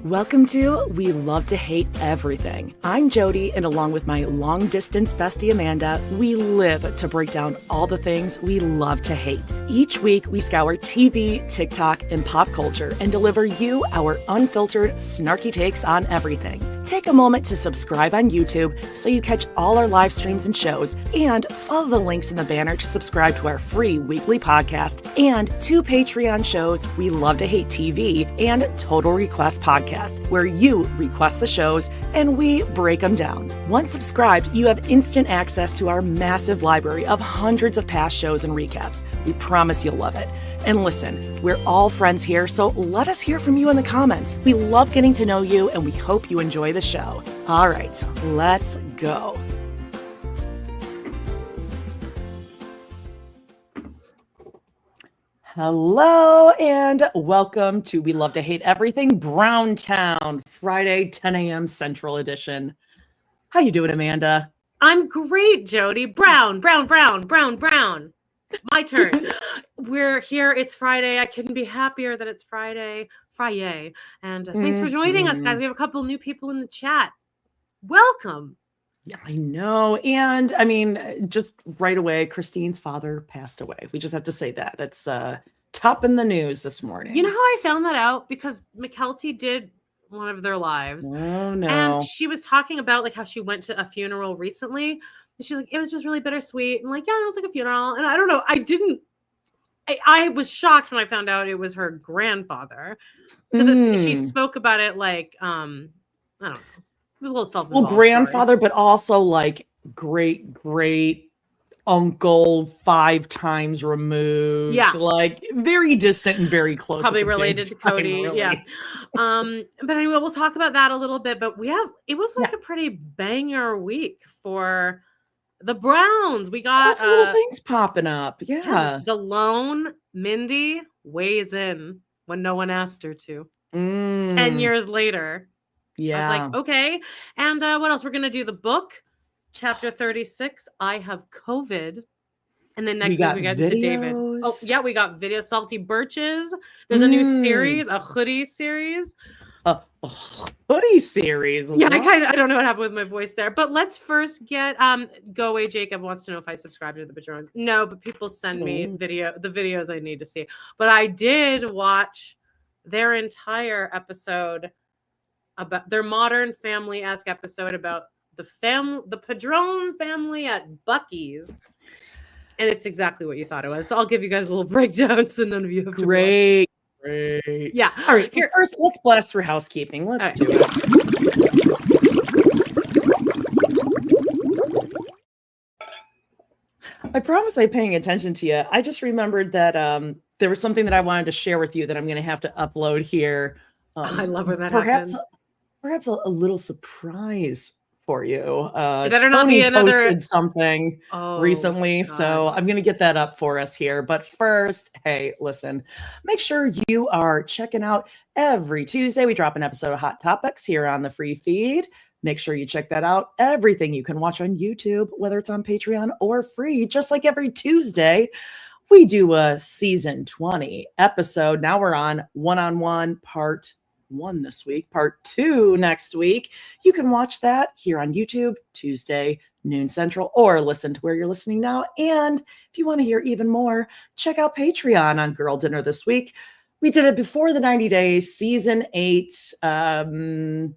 Welcome to We Love to Hate Everything. I'm Jody, and along with my long-distance bestie Amanda, we live to break down all the things we love to hate. Each week, we scour TV, TikTok, and pop culture and deliver you our unfiltered, snarky takes on everything. Take a moment to subscribe on YouTube so you catch all our live streams and shows, and follow the links in the banner to subscribe to our free weekly podcast and 2 Patreon shows, We Love to Hate TV and Total Request Podcast, where you request the shows and we break them down. Once subscribed, you have instant access to our massive library of hundreds of past shows and recaps. We promise you'll love it. And listen, we're all friends here, so let us hear from you in the comments. We love getting to know you, and we hope you enjoy the show. All right, let's go. Hello, and welcome to We Love to Hate Everything Browntown, Friday, 10 a.m. Central Edition. How you doing, Amanda? I'm great, Jody. Brown. My turn. We're here. It's Friday. I couldn't be happier that it's Friday. And thanks for joining us, guys. We have a couple new people in the chat. Welcome. Yeah, I know. And I mean, just right away, Christine's father passed away. We just have to say that. It's top in the news this morning. You know how I found that out? Because McKelty did one of their lives. Oh, no. And she was talking about like how she went to a funeral recently. And she's like, it was just really bittersweet. And like, yeah, it was like a funeral. And I don't know. I was shocked when I found out it was her grandfather. Because she spoke about it like, I don't know. It was a little self-involved. Well, grandfather, story. But also like great uncle 5 times removed. Yeah. Like very distant and very close. Probably related to Kody. Really. Yeah. But anyway, we'll talk about that a little bit. But it was like a pretty banger week for the Browns. We got little things popping up. Yeah. The lone Mindy weighs in when no one asked her to. 10 years later. Yeah. I was like, okay. And what else? We're going to do the book, chapter 36. I have COVID. And then next week we get into David. Oh, yeah. We got video. Salty Birches. There's a new series, a Hoodie series. Hoodie series. Yeah, I don't know what happened with my voice there. But let's first get Go Away Jacob wants to know if I subscribe to the Padrons. No, but people send me the videos I need to see. But I did watch their entire episode about their Modern Family-esque episode about the Padron family at Buccee's. And it's exactly what you thought it was. So I'll give you guys a little breakdown so none of you have to Great. Yeah. All right. Here, first, let's blast through housekeeping. Let's do it. I promise I'm paying attention to you. I just remembered that there was something that I wanted to share with you that I'm going to have to upload here. I love when that happens. Perhaps a little surprise for you. It better not be another posted something recently, so I'm going to get that up for us here. But first, hey, listen, make sure you are checking out every Tuesday. We drop an episode of Hot Topics here on the free feed. Make sure you check that out. Everything you can watch on YouTube, whether it's on Patreon or free, just like every Tuesday. We do a season 20 episode. Now we're on one-on-one part 1 this week, part 2 next week. You can watch that here on YouTube Tuesday, noon Central, or listen to where you're listening now. And if you want to hear even more, check out Patreon on Girl Dinner this week. We did it before the 90 days, season 8. I don't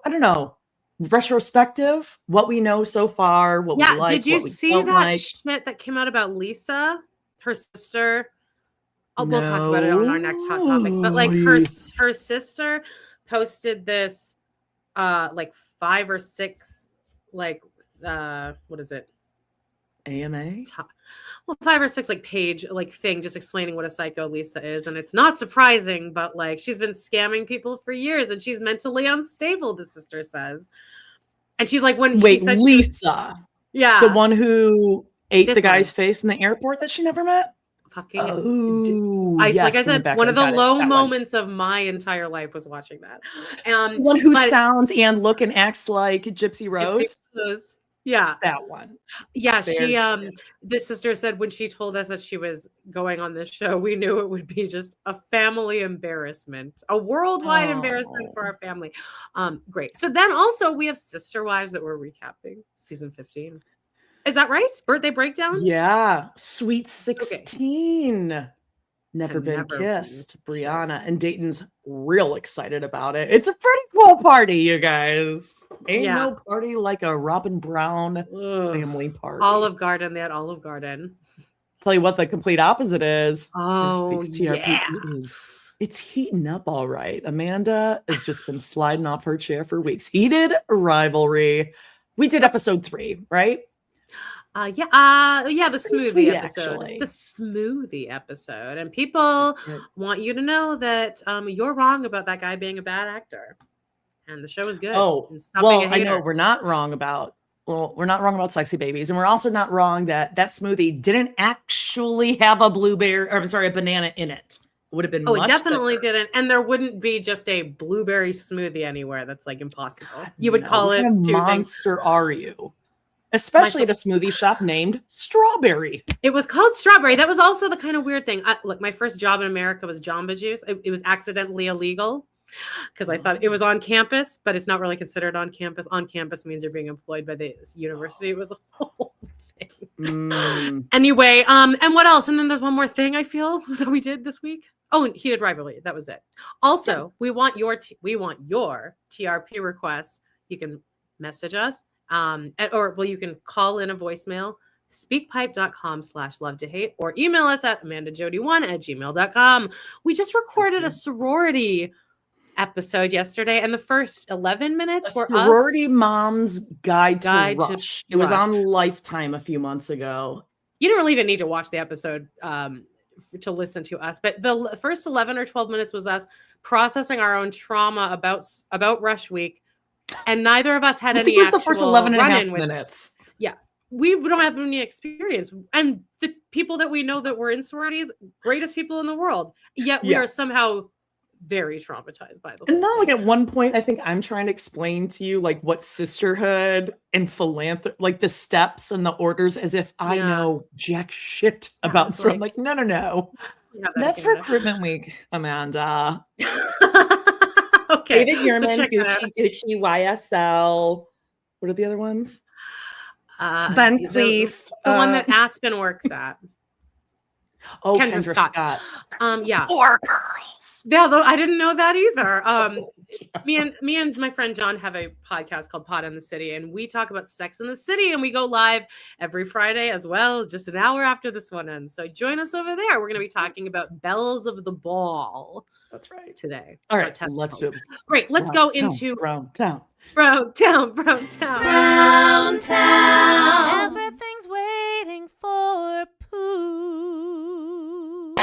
know, retrospective, what we know so far, what we like. Did you see that shit that came out about Lisa, her sister? We'll talk about it on our next Hot Topics. But like her sister posted this like 5 or 6 like what is it? AMA? 5 or 6 like page like thing just explaining what a psycho Lisa is. And it's not surprising, but like she's been scamming people for years and she's mentally unstable, the sister says. And she's like, she said Lisa. Yeah. The one who ate the guy's face in the airport that she never met? Like I said, one of the low moments of my entire life was watching that. One who sounds and look and acts like Gypsy Rose. Yeah. That one. Yeah, There she she is. this sister said when she told us that she was going on this show, we knew it would be just a family embarrassment, a worldwide embarrassment for Oh. our family. Great. So then also we have Sister Wives that we're recapping season 15. Is that right? Birthday breakdown? Yeah. Sweet Okay. 16. Never Have been never kissed. been Brianna kissed. and Dayton's real excited about it. It's a pretty cool party, you guys. Ain't Yeah. no party like a Robyn Brown Ugh. family party. Olive Garden. They had Olive Garden. Tell you what the complete opposite is. Oh, This week's TRP yeah. it's heating up all right. Amanda has just been sliding off her chair for weeks. Heated rivalry. We did episode 3, right? The It's pretty smoothie sweet, episode. actually. The smoothie episode. And people want you to know that you're wrong about that guy being a bad actor. And the show is good. Oh, And stop being a well, I know hater. we're not wrong about sexy babies, and we're also not wrong that smoothie didn't actually have a banana in it. It would have been Oh, it much definitely better. didn't. And there wouldn't be just a blueberry smoothie anywhere. That's like impossible. You would call What it kind of two things. monster are you? Especially at a smoothie shop named Strawberry. It was called Strawberry. That was also the kind of weird thing. Look, my first job in America was Jamba Juice. It was accidentally illegal because I thought it was on campus, but it's not really considered on campus. On campus means you're being employed by the university. It was a whole thing. Anyway, and what else? And then there's one more thing I feel that we did this week. Oh, Heated Rivalry. That was it. Also, we want your TRP requests. You can message us. You can call in a voicemail, speakpipe.com/love-to-hate, or email us at amandajody1@gmail.com. We just recorded a sorority episode yesterday, and the first 11 minutes were Sorority us. Mom's Guide to Rush. It was on Lifetime a few months ago. You don't really even need to watch the episode to listen to us, but the first 11 or 12 minutes was us processing our own trauma about Rush Week. And neither of us had any. It was the first 11 and a half minutes. Yeah, we don't have any experience, and the people that we know that were in sororities, greatest people in the world. Yet we are somehow very traumatized by the. And then, like at one point, I think I'm trying to explain to you like what sisterhood and philanthropy, like the steps and the orders, as if I know jack shit about. So I'm like, no. That's recruitment week, Amanda. Okay. David Yurman, Gucci, YSL. What are the other ones? Van Cleef. The one that Aspen works at. Oh, Kendra Scott. Yeah. Poor girls. Yeah, though I didn't know that either. Me and my friend John have a podcast called Pod in the City, and we talk about Sex in the City, and we go live every Friday as well, just an hour after this one ends. So join us over there. We're going to be talking about Belles of the Ball. That's right. Today. All right, let's do it. Great. Let's go into Brown Town. Everything's waiting for poo.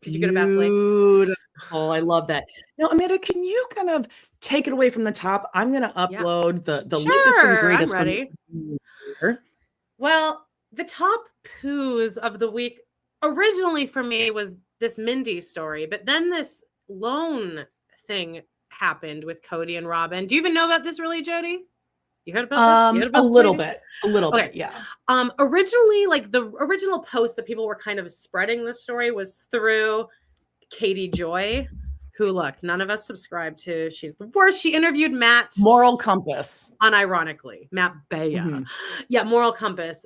Did you get a Vaseline? Beautiful. I love that. Now, Amanda, can you kind of take it away from the top? I'm going to upload the latest and greatest. I'm ready. Well, the top poos of the week originally for me was this Mindy story, but then this loan thing happened with Kody and Robyn. Do you even know about this, really, Jody? You heard about this? A little bit, yeah. Originally, like the original post that people were kind of spreading this story was through Katie Joy, who, look, none of us subscribe to. She's the worst. She interviewed Matt. Moral Compass. Unironically, Matt Baya. Mm-hmm. Yeah, Moral Compass.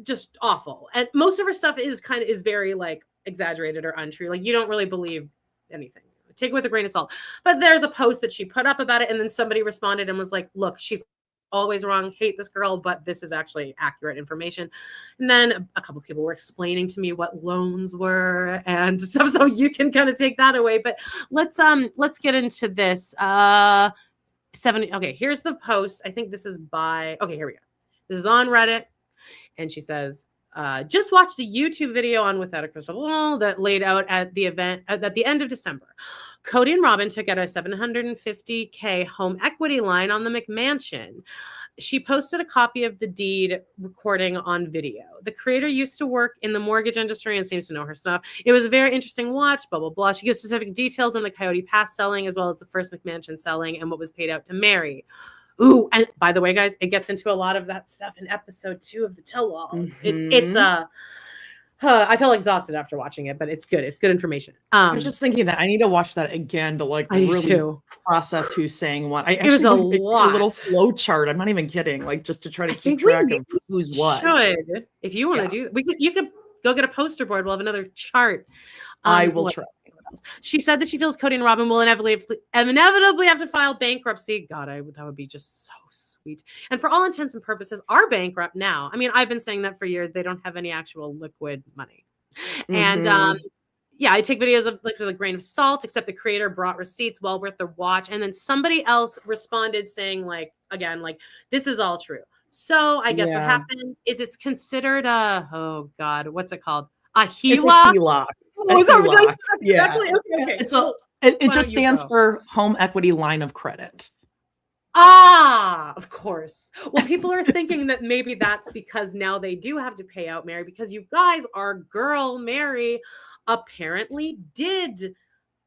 Just awful. And most of her stuff is very like exaggerated or untrue. Like you don't really believe anything. Take it with a grain of salt. But there's a post that she put up about it, and then somebody responded and was like, look, she's always wrong. Hate this girl, but this is actually accurate information. And then a couple people were explaining to me what loans were and stuff, so you can kind of take that away. But let's get into this. Okay, here's the post. I think this is here we go. This is on Reddit, and she says, just watched a YouTube video on Without a Crystal Ball that laid out at the event at the end of December. Kody and Robyn took out a $750K home equity line on the McMansion. She posted a copy of the deed recording on video. The creator used to work in the mortgage industry and seems to know her stuff. It was a very interesting watch, blah, blah, blah. She gives specific details on the Coyote Pass selling as well as the first McMansion selling and what was paid out to Mary. Ooh, and by the way, guys, it gets into a lot of that stuff in episode 2 of the tell-all. It's I felt exhausted after watching it, but it's good. It's good information. I was just thinking that I need to watch that again to like really process who's saying what. I It was a lot. A little flow chart. I'm not even kidding. Like just to try to keep track of who's what. Should, if you want to do, you could go get a poster board. We'll have another chart. I will try. She said that she feels Kody and Robyn will inevitably have to file bankruptcy. God, that would be just so sweet. And for all intents and purposes, are bankrupt now. I mean, I've been saying that for years. They don't have any actual liquid money. And yeah, I take videos of like with a grain of salt, except the creator brought receipts well worth the watch. And then somebody else responded saying like, again, like this is all true. So I guess what happened is it's considered oh God, what's it called? A HELOC? It's a HELOC. Oh, is that what I said? Yeah. Exactly. Okay. It just stands for home equity line of credit. Ah, of course. Well, people are thinking that maybe that's because now they do have to pay out Mary, because you guys, our girl Mary apparently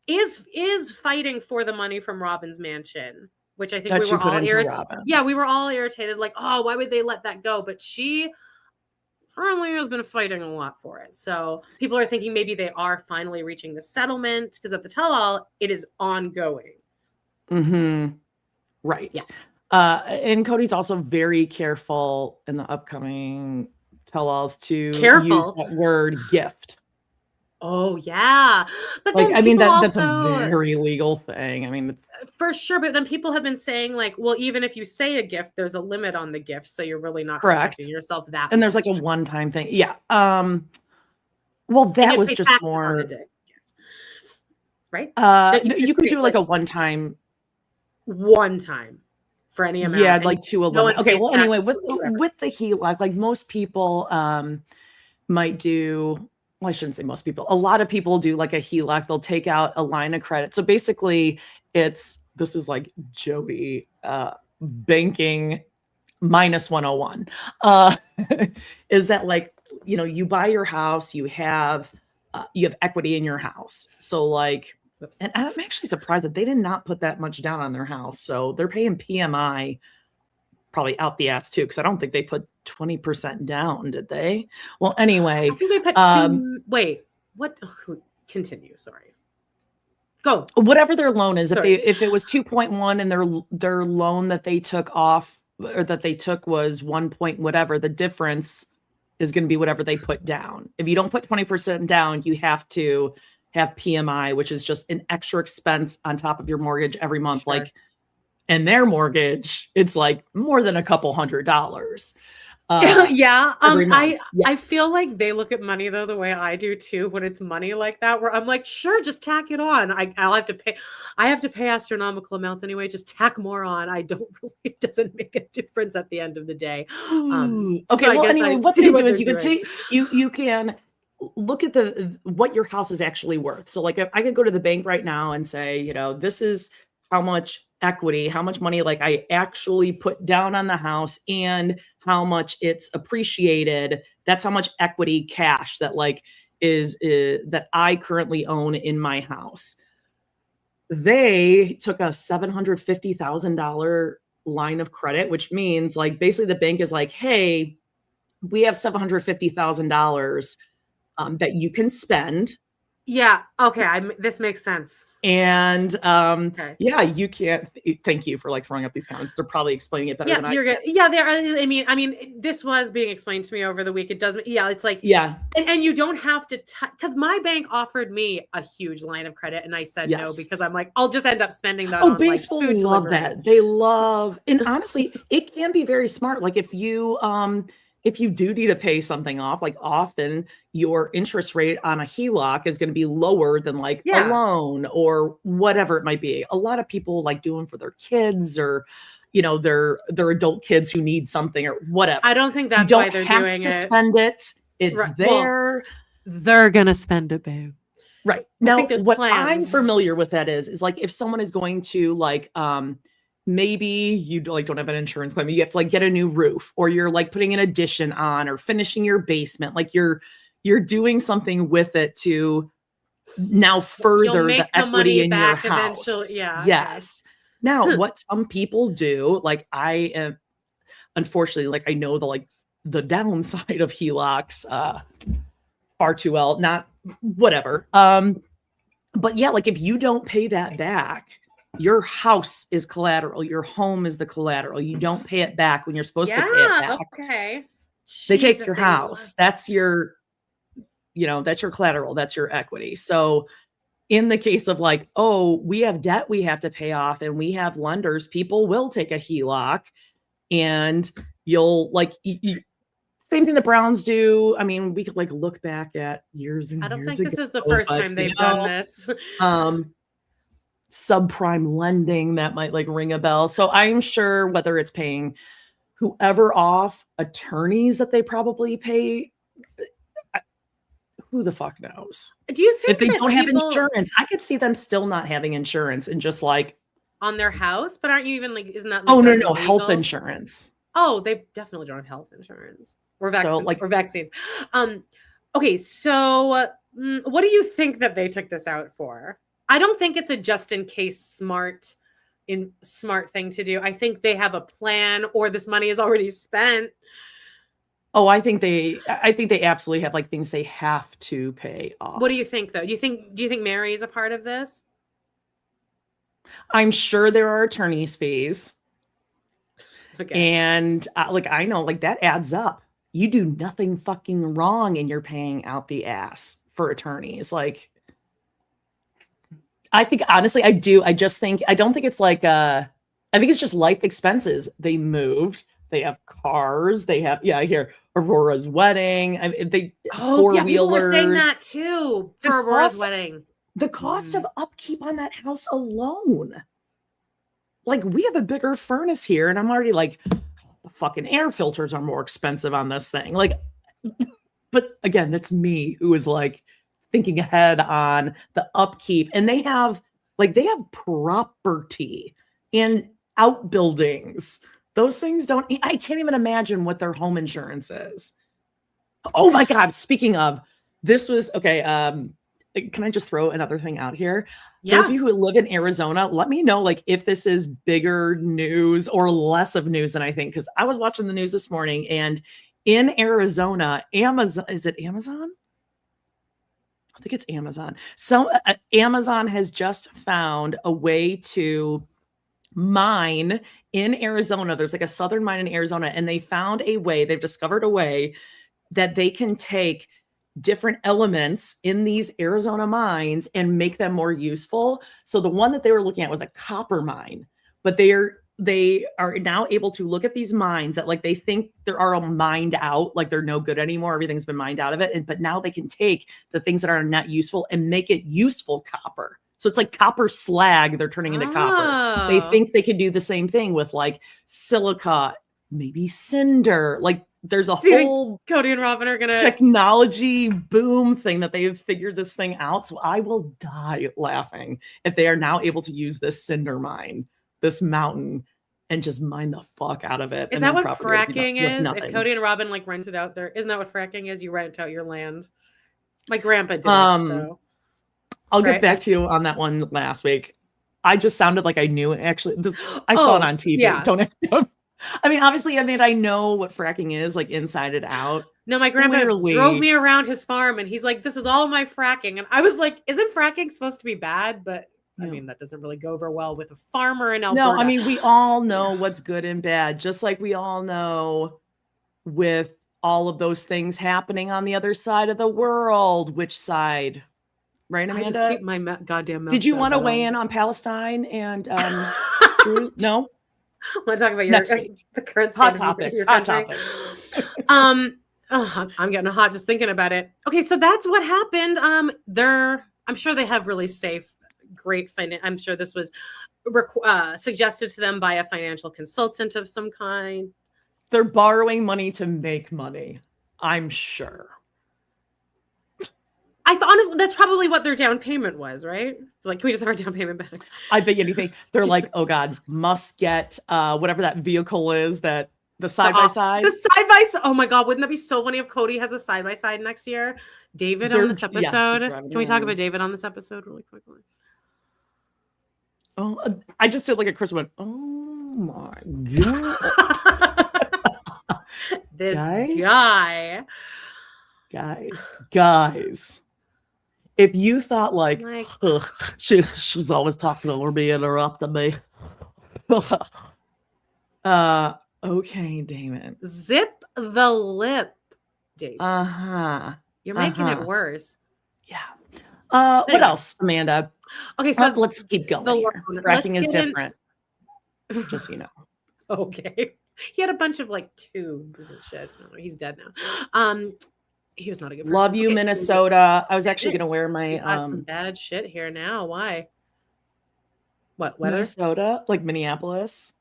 is fighting for the money from Robyn's mansion, which I think we were all irritated. Yeah, we were all irritated. Like, oh, why would they let that go? But she apparently has been fighting a lot for it. So people are thinking maybe they are finally reaching the settlement, because at the tell-all, it is ongoing. Right. Yeah. And Kody's also very careful in the upcoming tell-alls to use that word gift. Oh yeah, but like then I mean that's also, a very legal thing. I mean, it's, for sure. But then people have been saying like, well, even if you say a gift, there's a limit on the gift, so you're really not protecting yourself that. And there's like a one-time thing. Yeah. Well, that was just more. Right. You could do like a one-time for any amount. Yeah, like to a limit. Okay. Well, anyway, with the HELOC, like most people might do. Well, I shouldn't say most people. A lot of people do like a HELOC. They'll take out a line of credit. So basically, this is like Jody banking minus 101. Is that like, you know, you buy your house, you have equity in your house. So like, and I'm actually surprised that they did not put that much down on their house. So they're paying PMI probably out the ass too, because I don't think they put 20% down, did they? Well, anyway, I think they put wait, what? Continue. Sorry. Go. Whatever their loan is, if it was 2.1 and their loan that they took off or that they took was 1 point whatever, the difference is going to be whatever they put down. If you don't put 20% down, you have to have PMI, which is just an extra expense on top of your mortgage every month. Sure. Like, and their mortgage, it's like more than a couple $100s. Yeah. Yes. I feel like they look at money though the way I do too, when it's money like that, where I'm like, sure, just tack it on. I'll have to pay. I have to pay astronomical amounts anyway. Just tack more on. I don't really. It doesn't make a difference at the end of the day. Okay. So well, anyway, what they do is you can take you can look at what your house is actually worth. So like if I could go to the bank right now and say, you know, this is how much equity, how much money like I actually put down on the house and how much it's appreciated. That's how much equity cash that like is that I currently own in my house. They took a $750,000 line of credit, which means like basically the bank is like, hey, we have $750,000 that you can spend. Yeah. Okay. This makes sense. And yeah, you can't. Thank you for like throwing up these comments. They're probably explaining it better than you're good. Yeah, they are. I mean, this was being explained to me over the week. It doesn't. Yeah, it's like and you don't have to because my bank offered me a huge line of credit, and I said no because I'm like, I'll just end up spending that. Oh, banks will love that. They love, and honestly, it can be very smart. Like if you do need to pay something off, like often your interest rate on a HELOC is going to be lower than like a loan or whatever it might be. A lot of people like do them for their kids or, you know, their adult kids who need something or whatever. I don't think that's why they're doing it. You don't have to spend it. It's there. Well, they're going to spend it, babe. Right. Now, what I'm familiar with that is like if someone is going to like, maybe you like don't have an insurance claim, you have to like get a new roof or you're like putting an addition on or finishing your basement. Like you're doing something with it to now further the equity in your house. Yeah. Yes. Now, what some people do, like I am, unfortunately, like I know the downside of HELOCs far too well, not whatever. But yeah, like if you don't pay that back, your house is collateral. Your home is the collateral. You don't pay it back when you're supposed to pay it back. Okay. They take your house. That's your, that's your collateral. That's your equity. So in the case of like, oh, we have debt we have to pay off and we have lenders, people will take a HELOC and you'll like, same thing the Browns do. I mean, we could like look back at years and years ago. I don't think this is the first time they've done this. Subprime lending, that might like ring a bell. So I'm sure whether it's paying whoever off, attorneys that they probably pay, who the fuck knows? Do you think if they don't have insurance, I could see them still not having insurance and just like on their house? But aren't you even like, isn't that? Like, oh no, health insurance. Oh, they definitely don't have health insurance or vaccines. Or vaccines. Okay, so what do you think that they took this out for? I don't think it's a just in case smart thing to do. I think they have a plan, or this money is already spent. Oh, I think they absolutely have like things they have to pay off. What do you think though? Do you think Mary is a part of this? I'm sure there are attorney's fees. Okay. And like, I know like that adds up. You do nothing fucking wrong and you're paying out the ass for attorneys. Like, I think, honestly, I do. I don't think it's like, I think it's just life expenses. They moved. They have cars. They have, I hear Aurora's wedding. I mean, four-wheelers. People were saying that too for Aurora's wedding. The cost of upkeep on that house alone. Like, we have a bigger furnace here, and I'm already like, the fucking air filters are more expensive on this thing. Like, but again, that's me who is like thinking ahead on the upkeep. And they have property and outbuildings. Those things I can't even imagine what their home insurance is. Oh my God. Speaking of, this was, okay. Can I just throw another thing out here? Yeah. Those of you who live in Arizona, let me know like if this is bigger news or less of news than I think. Cause I was watching the news this morning and in Arizona, Amazon, is it Amazon? I think it's Amazon. So Amazon has just found a way to mine in Arizona. There's like a southern mine in Arizona, and they found a way, they've discovered a way that they can take different elements in these Arizona mines and make them more useful. So the one that they were looking at was a copper mine, but they are now able to look at these mines that like they think they're all mined out, like they're no good anymore. Everything's been mined out of it. But now they can take the things that are not useful and make it useful copper. So it's like copper slag they're turning into copper. They think they could do the same thing with like silica, maybe cinder. Like there's a whole Kody and Robyn are gonna technology boom thing that they've figured this thing out. So I will die laughing if they are now able to use this cinder mine, this mountain, and just mine the fuck out of it. Is that what fracking is? If Kody and Robyn like rented out their, isn't that what fracking is? You rent out your land. My grandpa did it, so. I'll get back to you on that one last week. I just sounded like I knew it. Actually, I saw it on TV. Yeah. Don't ask me. I mean, obviously, I know what fracking is, like inside and out. No, my grandpa drove me around his farm and he's like, this is all my fracking. And I was like, isn't fracking supposed to be bad? But I mean, that doesn't really go over well with a farmer in Alberta. No, I mean, we all know what's good and bad, just like we all know with all of those things happening on the other side of the world. Which side? Right, Amanda? I just keep my goddamn mouth. Did you want to weigh in on Palestine and no? I want to talk about the current hot topics. Hot topics. I'm getting hot just thinking about it. Okay, so that's what happened. I'm sure they have really safe, great finance. I'm sure this was suggested to them by a financial consultant of some kind. They're borrowing money to make money. I'm sure. I thought honestly, that's probably what their down payment was, right? Like, can we just have our down payment back? I bet anything. They're like, oh God, must get whatever that vehicle is, that the side by side. The side by side. Oh my God, wouldn't that be so funny if Kody has a side by side next year? David on this episode. Can we talk about David on this episode really quickly? Oh, I just did like a Chris went, oh my God. This Guys? Guys. If you thought like ugh, she's always talking over me, interrupting me. Okay, Damon. Zip the lip, Dave. You're making it worse. Yeah. What else, Amanda? Okay, so let's keep going. Fracking is different. Just so you know. Okay. He had a bunch of like tubes and shit. Oh, he's dead now. He was not a good person. Love you, Minnesota. I was actually gonna wear my some bad shit here now. Why? What weather? Minnesota, like Minneapolis.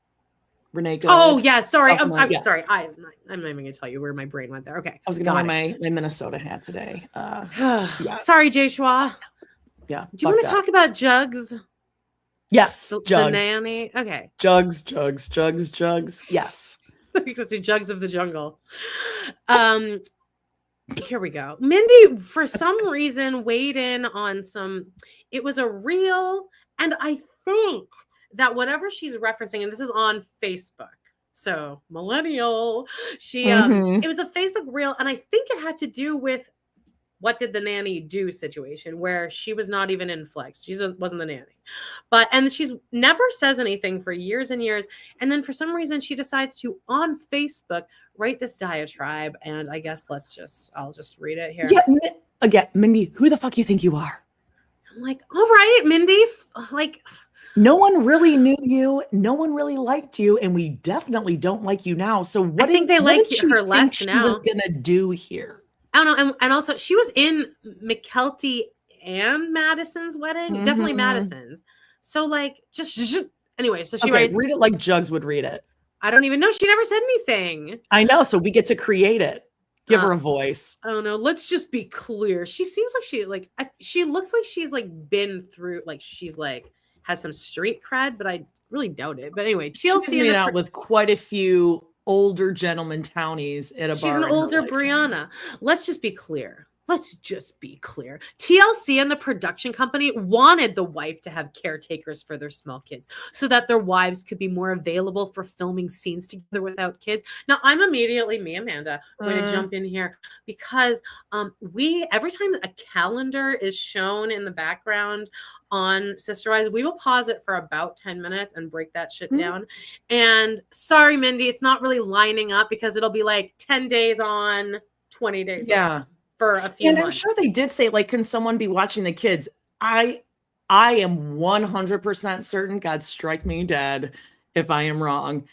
Renee. Oh yeah, sorry. I'm sorry. I'm not even gonna tell you where my brain went there. Okay. I was gonna wear my Minnesota hat today. Yeah. Sorry, Jay Schwa. Yeah. Do you want to talk about Jugs? Yes. The nanny. Okay. Jugs. Yes. Because the Jugs of the jungle. Here we go. Mindy, for some reason, weighed in on some. It was a reel, and I think that whatever she's referencing, and this is on Facebook, so millennial. She it was a Facebook reel, and I think it had to do with what did the nanny do situation where she was not even in flex. She wasn't the nanny. And she's never says anything for years and years. And then for some reason she decides to, on Facebook, write this diatribe. And I guess I'll just read it here. Yeah, again, Mindy, who the fuck you think you are? I'm like, all right, Mindy, like... No one really knew you. No one really liked you. And we definitely don't like you now. So what I think they like her less she now. Was going to do here? I don't know. And also, she was in McKelty and Madison's wedding. Definitely Madison's. So, like, just anyway. So she writes. Read it like Jugs would read it. I don't even know. She never said anything. I know. So we get to create it. Give her a voice. I don't know. Let's just be clear. She seems like she looks like she's like been through, like she's like has some street cred, but I really doubt it. But anyway, TLC she's made out with quite a few older gentleman townies at a bar. She's an older Brianna. Let's just be clear. TLC and the production company wanted the wife to have caretakers for their small kids so that their wives could be more available for filming scenes together without kids. Now, I'm immediately, Amanda, going to jump in here because every time a calendar is shown in the background on Sister Wives, we will pause it for about 10 minutes and break that shit down. And sorry, Mindy, it's not really lining up because it'll be like 10 days on, 20 days off. For a few months. I'm sure they did say, like, can someone be watching the kids? I am 100% certain, God strike me dead if I am wrong,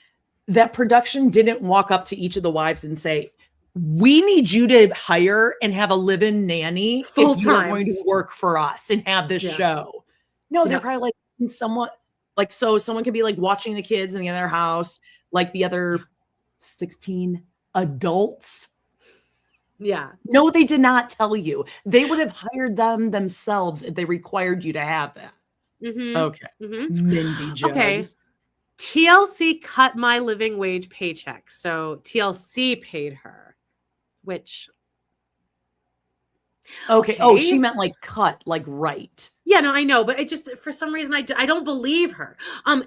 that production didn't walk up to each of the wives and say, we need you to hire and have a live-in nanny full if you're going to work for us and have this show. No, they're probably like someone like, so someone could be like watching the kids in the other house, like the other 16 adults. Yeah. No, they did not tell you. They would have hired them themselves if they required you to have that. Okay. Mindy Jones. Okay. TLC cut my living wage paycheck. So TLC paid her, which. Okay. Oh, she meant like cut, like right. Yeah, no, I know, but it just, for some reason, I don't believe her.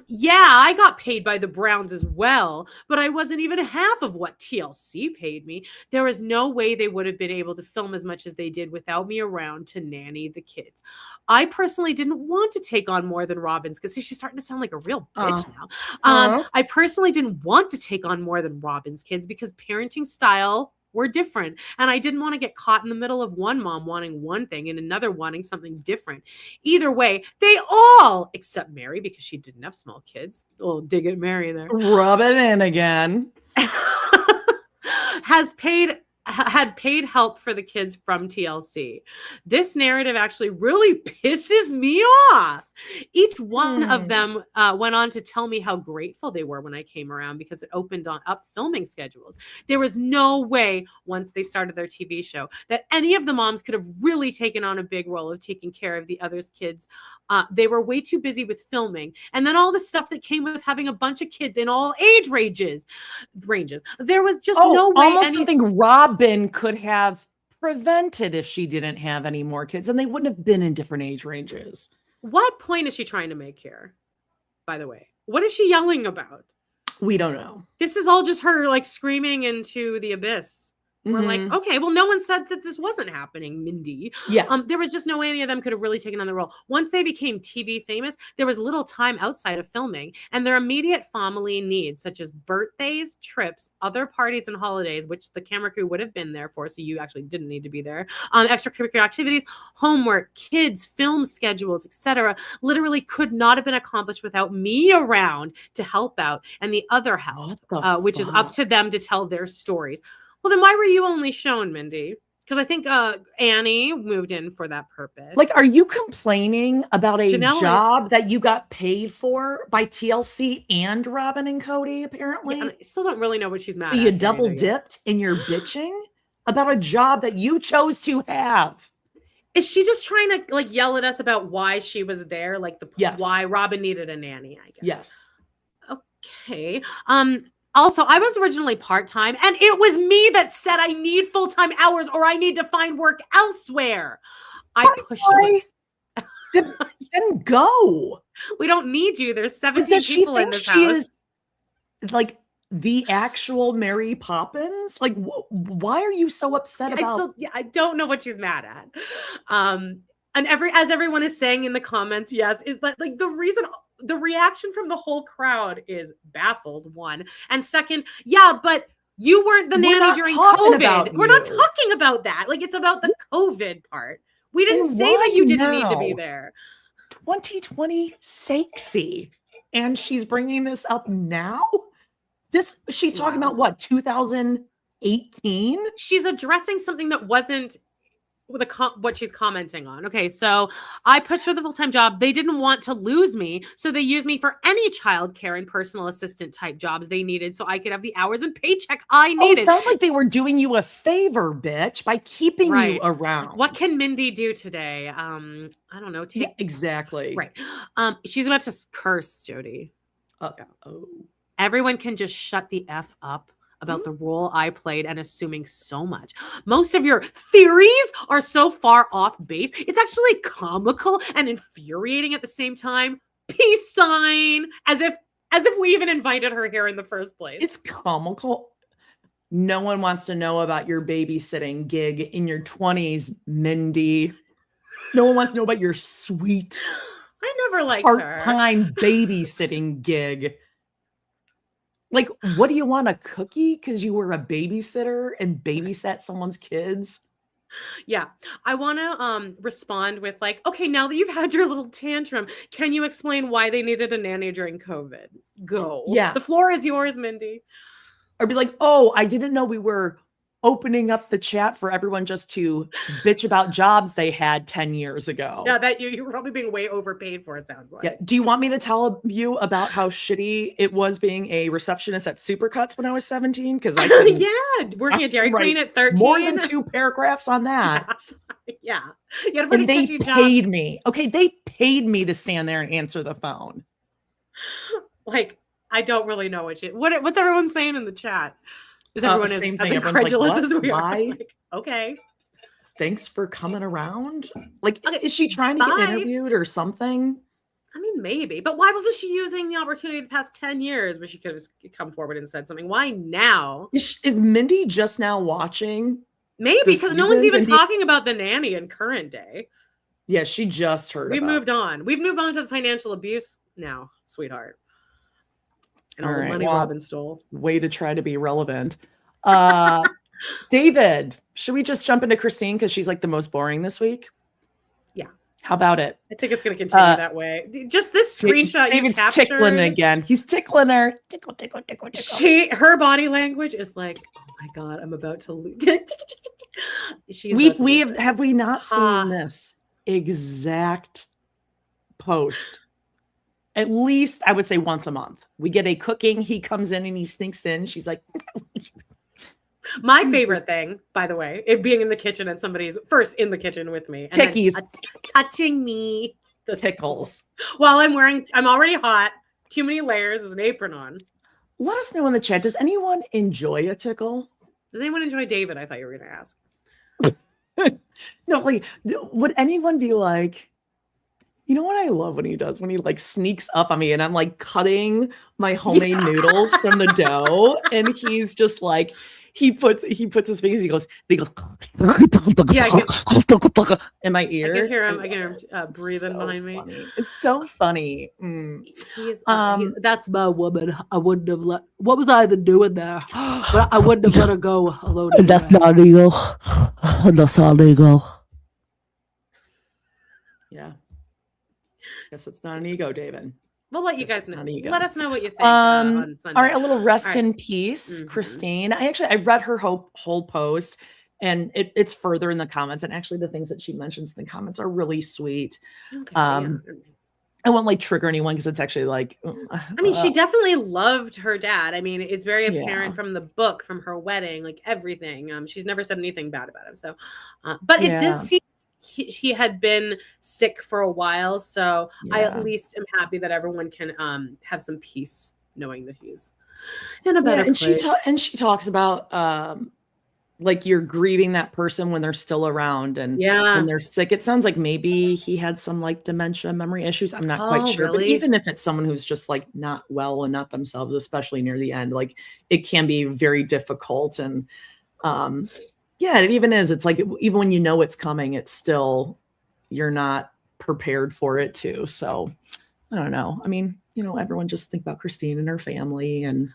Yeah, I got paid by the Browns as well, but I wasn't even half of what TLC paid me. There was no way they would have been able to film as much as they did without me around to nanny the kids. I personally didn't want to take on more than Robyn's, because she's starting to sound like a real bitch now. I personally didn't want to take on more than Robyn's kids because parenting style were different. And I didn't want to get caught in the middle of one mom wanting one thing and another wanting something different. Either way, they all, except Mary, because she didn't have small kids. Oh, dig it, Mary there. Rubbing in again. Had paid help for the kids from TLC. This narrative actually really pisses me off. Each one of them went on to tell me how grateful they were when I came around because it opened up filming schedules. There was no way once they started their TV show that any of the moms could have really taken on a big role of taking care of the others' kids. They were way too busy with filming. And then all the stuff that came with having a bunch of kids in all age ranges. There was just no way. Almost something Robyn could have prevented if she didn't have any more kids, and they wouldn't have been in different age ranges. What point is she trying to make here? by the way? What is she yelling about? We don't know. This is all just her like screaming into the abyss. We're like, okay, well, no one said that this wasn't happening, Mindy. Yeah. There was just no way any of them could have really taken on the role. Once they became TV famous, there was little time outside of filming, and their immediate family needs, such as birthdays, trips, other parties and holidays, which the camera crew would have been there for, so you actually didn't need to be there, extracurricular activities, homework, kids, film schedules, etc., literally could not have been accomplished without me around to help out, and the other help, which is up to them to tell their stories. Well, then why were you only shown, Mindy? Because I think Annie moved in for that purpose. Like, are you complaining about a job that you got paid for by TLC and Robyn and Kody, apparently? Yeah, I still don't really know what she's mad so at. you double dipped in your bitching about a job that you chose to have. Is she just trying to like yell at us about why she was there? Like why Robyn needed a nanny, I guess. Yes. Okay. Also, I was originally part-time, and it was me that said I need full-time hours or I need to find work elsewhere. I pushed it. Then go. We don't need you. There's 17 people in this house. She is like the actual Mary Poppins? Like, why are you so upset about? I don't know what she's mad at. And as everyone is saying in the comments, yes, is that like the reaction from the whole crowd is baffled, one. And second, yeah, but you weren't the nanny during COVID. We're not talking about that. Like, it's about the COVID part. We didn't say that you didn't need to be there. 2020 sexy. And she's bringing this up now? She's talking about what, 2018? She's addressing something that wasn't what she's commenting on. Okay, so I pushed for the full-time job. They didn't want to lose me, so they used me for any childcare and personal assistant type jobs they needed so I could have the hours and paycheck I needed. Oh, sounds like they were doing you a favor, bitch, by keeping you around. What can Mindy do today? I don't know. Exactly. Right. She's about to curse, Jody. Oh. Everyone can just shut the F up about the role I played and assuming so much. Most of your theories are so far off base. It's actually comical and infuriating at the same time. Peace sign. As if we even invited her here in the first place. It's comical. No one wants to know about your babysitting gig in your 20s, Mindy. No one wants to know about your sweet I never liked her part-time babysitting gig. Like, what do you want, a cookie because you were a babysitter and babysat someone's kids? Yeah. I want to respond with like, okay, now that you've had your little tantrum, can you explain why they needed a nanny during COVID? Go. Yeah. The floor is yours, Mindy. Or be like, oh, I didn't know we were opening up the chat for everyone just to bitch about jobs they had 10 years ago. Yeah, that you were probably being way overpaid for, it sounds like. Yeah. Do you want me to tell you about how shitty it was being a receptionist at Supercuts when I was 17? Because I yeah, working at Dairy Queen at 13. More than 2 paragraphs on that. Yeah. You had a pretty and they paid me. Okay, they paid me to stand there and answer the phone. Like, I don't really know what's everyone saying in the chat? Is everyone as incredulous as we are? Like, okay. Thanks for coming around. Like, is she trying to get interviewed or something? I mean, maybe. But why wasn't she using the opportunity the past 10 years where she could have come forward and said something? Why now? Is Mindy just now watching? Maybe, because no one's even talking about the nanny in current day. Yeah, she just heard We've moved on. We've moved on to the financial abuse now, sweetheart. And all the money Robyn stole. Way to try to be relevant. David, should we just jump into Christine because she's like the most boring this week? Yeah. How about it? I think it's going to continue that way. Just this screenshot David's tickling again. He's tickling her. Tickle, tickle, tickle, tickle. Her body language is like, oh my God, I'm about to lose. Have we not seen this exact post? At least I would say once a month. We get a cooking. He comes in and he sneaks in. She's like, my favorite thing, by the way, it being in the kitchen and somebody's first in the kitchen with me. And Tickies. Touching me. The tickles. While I'm already hot. Too many layers. There's an apron on. Let us know in the chat. Does anyone enjoy a tickle? Does anyone enjoy David? I thought you were going to ask. No, like, would anyone be like, You know what I love when he does? When he like sneaks up on me and I'm like cutting my homemade noodles from the dough, and he's just like he puts his fingers. He goes in my ear. I can hear him breathing behind me. It's so funny. That's my woman. I wouldn't have let. What was I even doing there? But I wouldn't have let her go alone. That's not legal. That's not legal. Yeah. Guess it's not an ego, David. We'll let you guys know. Let us know what you think on Sunday. All right, a little rest in peace, Christine. I read her whole post, and it's further in the comments. And actually, the things that she mentions in the comments are really sweet. Okay, I won't like trigger anyone because it's actually like. I mean, she definitely loved her dad. I mean, it's very apparent from the book, from her wedding, like everything. She's never said anything bad about him. So, but it does seem. He had been sick for a while, so I at least am happy that everyone can have some peace knowing that he's in a better place. And she talks about like you're grieving that person when they're still around and when they're sick. It sounds like maybe he had some like dementia, memory issues. I'm not quite sure, but even if it's someone who's just like not well and not themselves, especially near the end, like it can be very difficult. And yeah, it even is. It's like even when you know it's coming, it's still you're not prepared for it too. So I don't know. I mean, everyone just think about Christine and her family, and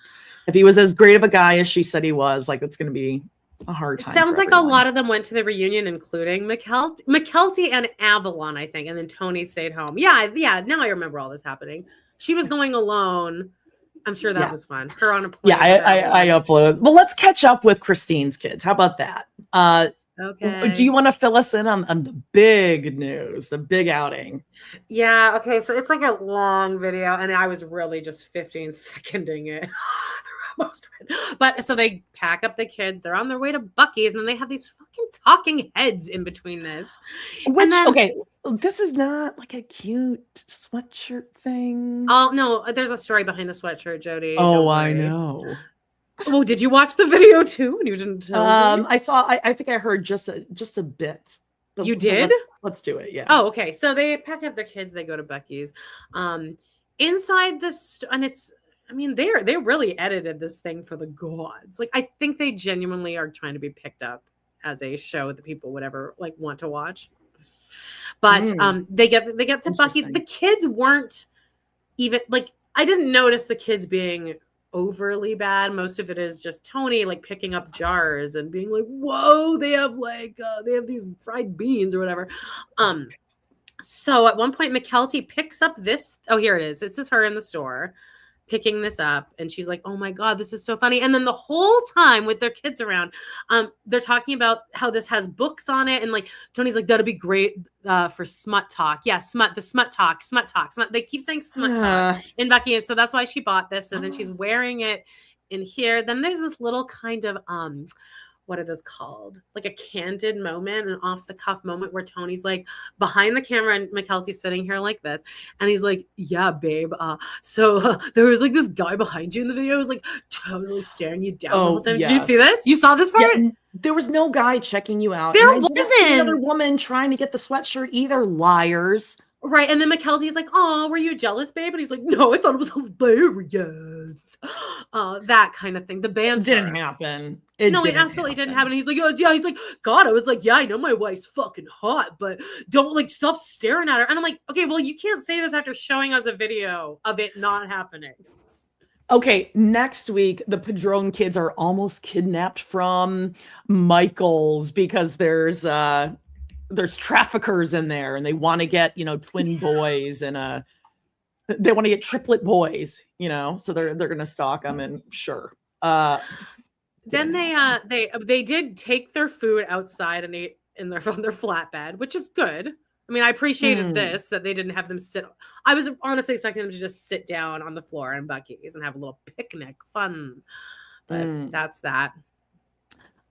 if he was as great of a guy as she said he was, like it's going to be a hard time. It sounds like a lot of them went to the reunion, including McKelty and Avalon, I think, and then Tony stayed home. Yeah. Now I remember all this happening. She was going alone. I'm sure that was fun. Her on a plane. Yeah, I uploaded. Well, let's catch up with Christine's kids. How about that? Okay. Do you want to fill us in on the big news, the big outing? Yeah. Okay. So it's like a long video, and I was really just 15 seconding it. Most of it. But so they pack up the kids. They're on their way to Bucky's, and then they have these fucking talking heads in between this. Okay, this is not like a cute sweatshirt thing. Oh no, there's a story behind the sweatshirt, Jody. Oh, I know. Oh, did you watch the video too? And you didn't tell me? I saw. I think I heard just a bit. But you did? Let's do it. Yeah. Oh, okay. So they pack up their kids. They go to Bucky's. Inside this, and it's. I mean, they really edited this thing for the gods. Like, I think they genuinely are trying to be picked up as a show that people would ever like want to watch. But they get to Bucky's. The kids weren't even like, I didn't notice the kids being overly bad. Most of it is just Tony like picking up jars and being like, "Whoa, they have these fried beans or whatever." So at one point, McKelty picks up this. Oh, here it is. This is her in the store picking this up, and she's like, "Oh my god, this is so funny." And then the whole time with their kids around, they're talking about how this has books on it, and like Tony's like, "That'd be great for smut talk." Yeah, smut talk. They keep saying smut talk in Bucky, and so that's why she bought this, and then she's wearing it in here. Then there's this little kind of what are those called? Like a candid moment, an off the cuff moment where Tony's like behind the camera and McKelty's sitting here like this. And he's like, "Yeah, babe. So there was like this guy behind you in the video who was like totally staring you down the whole time." Yes. Did you see this? You saw this part? Yeah, there was no guy checking you out. There wasn't. Another woman trying to get the sweatshirt either. Liars. Right. And then McKelty's like, "Oh, were you jealous, babe?" And he's like, "No, I thought it was hilarious." That kind of thing. The band didn't happen. It absolutely didn't happen. He's like, "Oh, yeah." He's like, "God," I was like, "Yeah, I know my wife's fucking hot, but don't like stop staring at her." And I'm like, "Okay, well, you can't say this after showing us a video of it not happening." Okay, next week the Padron kids are almost kidnapped from Michael's because there's traffickers in there, and they want to get twin boys and they want to get triplet boys, so they're gonna stalk them, and sure. Then they did take their food outside and ate on their flatbed, which is good. I mean, I appreciated this, that they didn't have them sit. I was honestly expecting them to just sit down on the floor in Bucky's and have a little picnic fun. But that's that.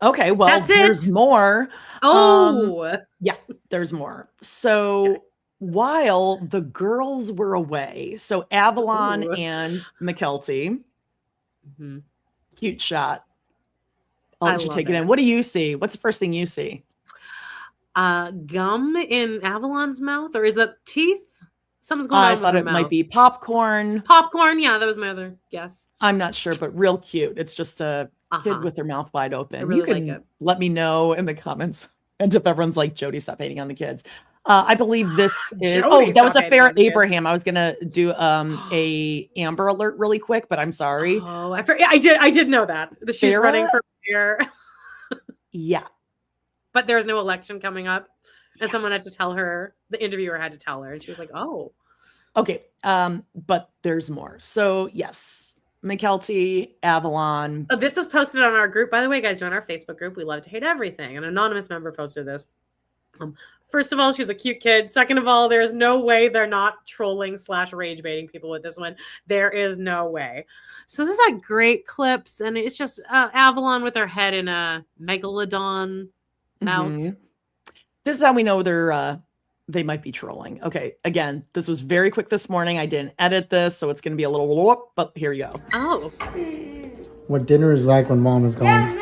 Okay, well, there's more. Yeah, there's more. So while the girls were away, so Avalon and McKelty, cute shot. I'll let you take it in. What do you see? What's the first thing you see? Gum in Avalon's mouth, or is that teeth? Something's going on I with thought her it mouth. might be popcorn. Popcorn. Yeah, that was my other guess. I'm not sure, but real cute. It's just a kid Uh-huh. with their mouth wide open. I really You can like it. let me know in the comments. And if everyone's like, Jody, stop hating on the kids. I believe this is. Jody, That was stop a hating fair on the kids. Abraham. I was gonna do a Amber Alert really quick, but I'm sorry. Oh, I did know that she's running Farrah? for mayor, Yeah. but there's no election coming up, and someone had to tell her. The interviewer had to tell her, and she was like, "Oh, Okay. But there's more. So yes, McKelty, Avalon. oh, this was posted on our group, by the way, guys. Join our Facebook group. We love to hate everything." An anonymous member posted this. First of all, she's a cute kid. Second of all, there's no way they're not trolling / rage baiting people with this one. There is no way. So this is like great clips, and it's just Avalon with her head in a megalodon mouth. Mhm. This is how we know they might be trolling. Okay, again, this was very quick this morning. I didn't edit this, so it's going to be a little whoop, but here you go. Oh, What dinner is like when mom is gone.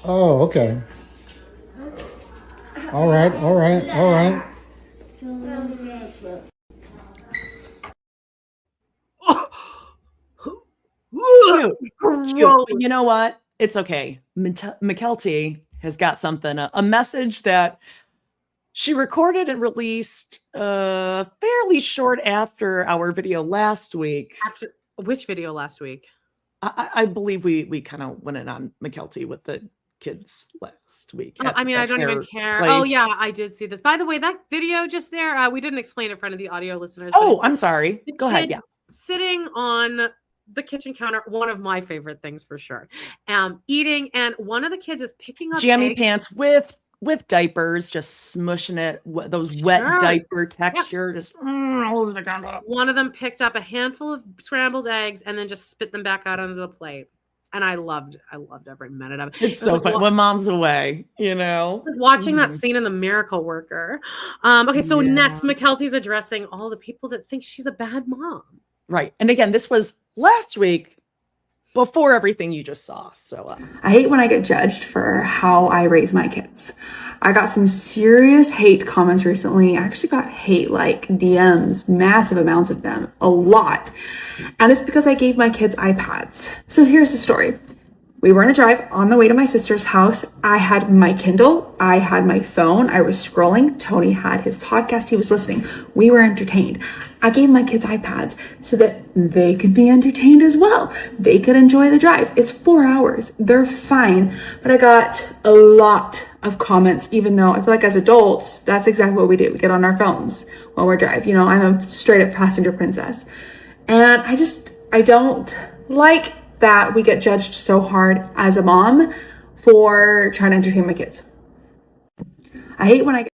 Oh, okay. All right. Cute. gross. You know what? It's okay. McKelty has got something, a message that she recorded and released fairly short after our video last week. After which video last week? I believe we kind of went in on McKelty with the kids last week. Oh, I mean, I don't even care. Oh, yeah, I did see this. By the way, that video just there, we didn't explain it in front of the audio listeners. Oh, I'm sorry. Go ahead. Yeah. Sitting on the kitchen counter, one of my favorite things for sure. Eating, and one of the kids is picking up Jammy eggs. pants with diapers, just smushing it, those wet diaper texture, just all over the counter. One of them picked up a handful of scrambled eggs and then just spit them back out onto the plate. And I loved every minute of it. It's so fun when mom's away, you know. Watching that scene in The Miracle Worker. Okay, so next, McKelty's addressing all the people that think she's a bad mom. Right. And again, this was last week before everything you just saw. So I hate when I get judged for how I raise my kids. I got some serious hate comments recently. I actually got hate like DMs, massive amounts of them, a lot. And it's because I gave my kids iPads. So here's the story. We were in a drive on the way to my sister's house. I had my Kindle. I had my phone. I was scrolling. Tony had his podcast. He was listening. We were entertained. I gave my kids iPads so that they could be entertained as well. They could enjoy the drive. It's 4 hours. They're fine. But I got a lot of comments, even though I feel like as adults, that's exactly what we do. We get on our phones while we're driving. You know, I'm a straight up passenger princess. And I don't like that we get judged so hard as a mom for trying to entertain my kids. I hate when I get...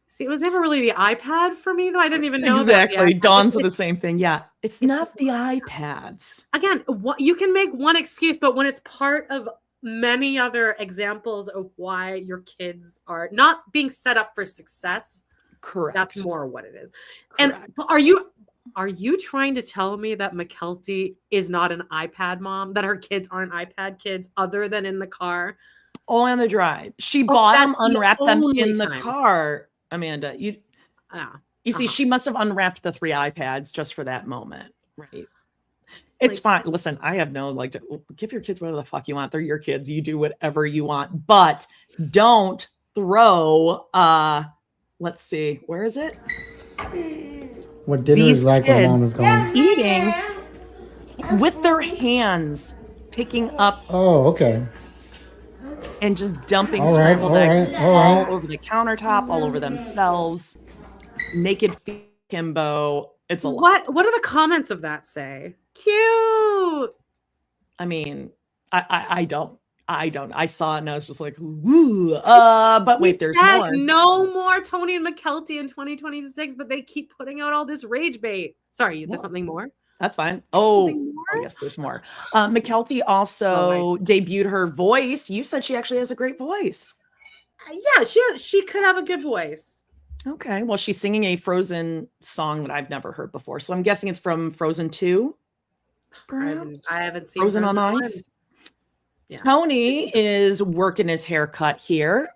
See, it was never really the iPad for me, though. I didn't even know exactly. that. Dawn said the same thing. Yeah, it's not the iPads. Again, you can make one excuse, but when it's part of many other examples of why your kids are not being set up for success, correct, that's more what it is. Correct. And are you trying to tell me that McKelty is not an iPad mom, that her kids aren't iPad kids other than in the car? Only on the drive. She bought them, unwrapped them in the time. car. Amanda, you see, she must have unwrapped the 3 iPads just for that moment, right? It's fine. Listen, I have no give your kids whatever the fuck you want. They're your kids. You do whatever you want, but don't throw. Let's see, where is it? What dinner is like when mom is gone. Eating with their hands, picking up. Oh, okay. And just dumping all right, scrambled eggs all right. over the countertop, all over themselves. Naked Kimbo. It's a lot. What do the comments of that say? Cute. I mean, I don't. I saw it and I was just like, woo. But wait, there's more. No more Tony and McKelty in 2026, but they keep putting out all this rage bait. Sorry, there's something more? That's fine. Oh, yes, there's more. McKelty also debuted her voice. You said she actually has a great voice. Yeah, she could have a good voice. Okay, well, she's singing a Frozen song that I've never heard before. So I'm guessing it's from Frozen 2. I haven't seen Frozen on Ice. Yeah. Tony is working his haircut here.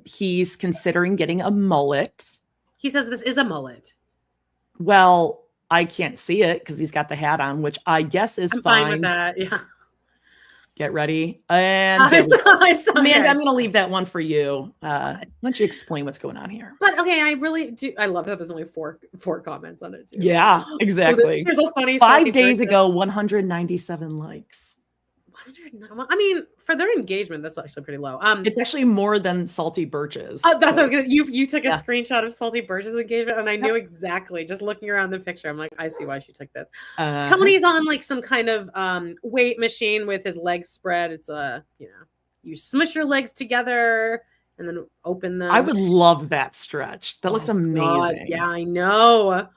He's considering getting a mullet. He says this is a mullet. Well, I can't see it because he's got the hat on, which I guess is I'm fine. fine with that. Yeah. Get ready. And I saw Amanda, I'm going to leave that one for you. Why don't you explain what's going on here? But okay, I really do. I love that there's only four comments on it too. Yeah, exactly. There's a funny 5 days ago, 197 likes. 100. I mean, for their engagement, that's actually pretty low. It's actually more than Salty Birches. That's what I was gonna. You took a screenshot of Salty Birches engagement, and I knew exactly just looking around the picture. I'm like, I see why she took this. Tony's on like some kind of weight machine with his legs spread. It's you smush your legs together and then open them. I would love that stretch. That looks amazing. God, yeah, I know.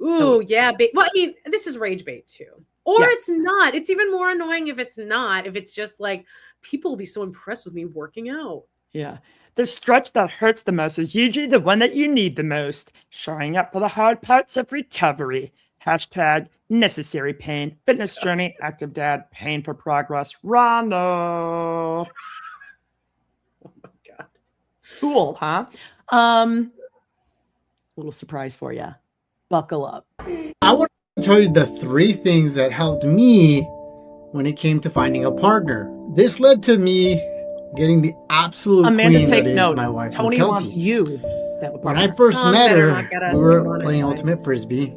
Ooh, yeah. Well, I mean, this is rage bait too. Or it's not. It's even more annoying if it's not. If it's just like, people will be so impressed with me working out. Yeah. The stretch that hurts the most is usually the one that you need the most. Showing up for the hard parts of recovery. Hashtag necessary pain. Fitness journey. Active dad. Pain for progress. Rondo. Oh my God. Cool, huh? Little surprise for you. Buckle up. I want to tell you the 3 things that helped me when it came to finding a partner. This led to me getting the absolute queen that is my wife, Tony Kelty. wants you to have a When I partner. first met her, we were monetized. playing Ultimate Frisbee.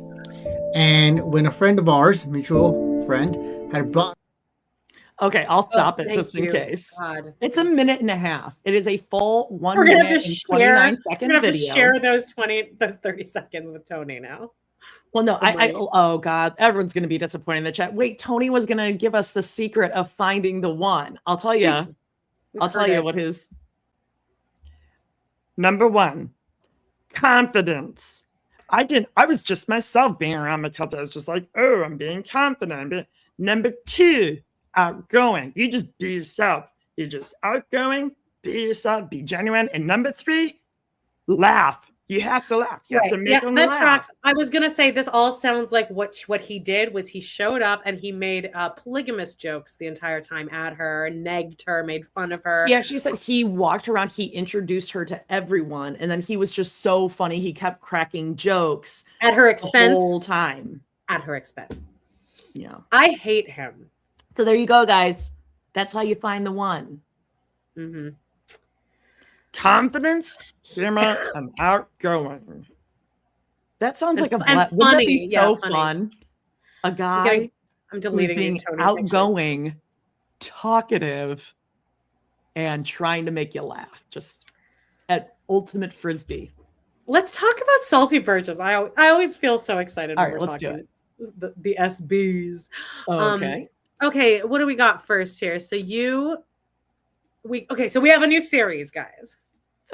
And when a friend of ours, mutual friend, had brought... Okay, I'll stop it thank just in you. case. God. It's a minute and a half. It is a full 1 We're gonna minute have to and share. 29 We're second gonna have video. to share those 30 seconds with Tony now. Well, no, oh God, everyone's going to be disappointed in the chat. Wait, Tony was going to give us the secret of finding the one. I'll tell you. I'll tell you what his number 1, confidence. I was just myself being around because I was just like, oh, I'm being confident. Number 2, outgoing. You just be yourself. You're just outgoing, be yourself, be genuine. And number 3, laugh. You have to laugh. You have to make them that laugh. tracks. I was gonna say this all sounds like what he did was he showed up and he made polygamous jokes the entire time at her, negged her, made fun of her. Yeah, she said he walked around, he introduced her to everyone, and then he was just so funny. He kept cracking jokes at her expense the whole time. At her expense. Yeah. I hate him. So there you go, guys. That's how you find the one. Mm-hmm. Confidence, humor, and outgoing. That sounds like a and wouldn't that be funny. so Yeah, funny. fun? A guy I'm deleting who's being these Tony outgoing, talkative, and trying to make you laugh. Just at Ultimate Frisbee. Let's talk about Salty Birches. I always feel so excited when we're let's do talking the SBs. Okay. Okay, what do we got first here? So we have a new series, guys.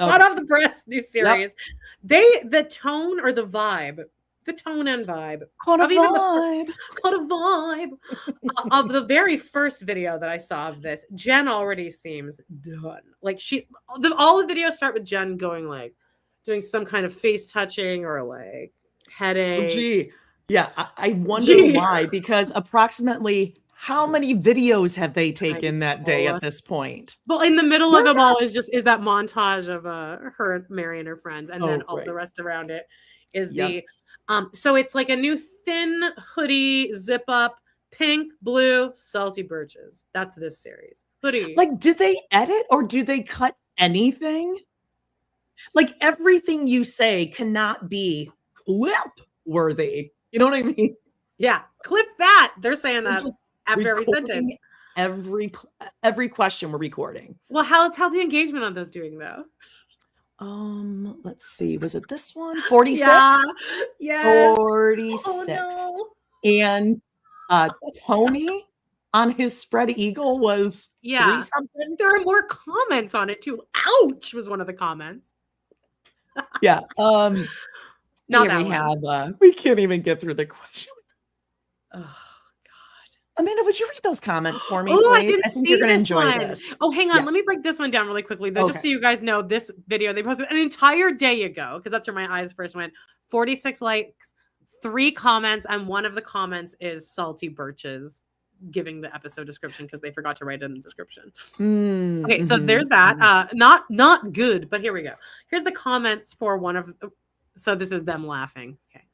Hot off the press, new series. Yep. The tone or the vibe, the tone and vibe. Caught a vibe of the very first video that I saw of this. Jen already seems done. Like all the videos start with Jen going like doing some kind of face touching or like headache. Gee, yeah, I wonder why, because approximately how many videos have they taken that day at this point? Well, in the middle of them all is that montage of her marrying her friends, and then all the rest around it is the so it's like a new thin hoodie zip up, pink, blue, Salty Birches. That's this series. Hoodie. Like, did they edit or do they cut anything? Like everything you say cannot be clip worthy. You know what I mean? Yeah, clip that. They're saying that after every sentence. Every question we're recording. Well, how's the engagement on those doing though? Let's see. Was it this one? 46? Yeah. Yes. 46. Oh, no. And Tony on his spread eagle was 3 something. There are more comments on it too. Ouch was one of the comments. Yeah. Not here that we one. have we can't even get through the question. Oh God. Amanda, would you read those comments for me, Oh, please? I think see you're gonna this enjoy one. this. Oh, hang on. Let me break this one down really quickly. Though, just so you guys know, this video they posted an entire day ago, because that's where my eyes first went. 46 likes, 3 comments, and one of the comments is Salty Birches giving the episode description because they forgot to write it in the description. Mm, Okay, so there's that. Not good, but here we go. Here's the comments for one of. So this is them laughing. Okay.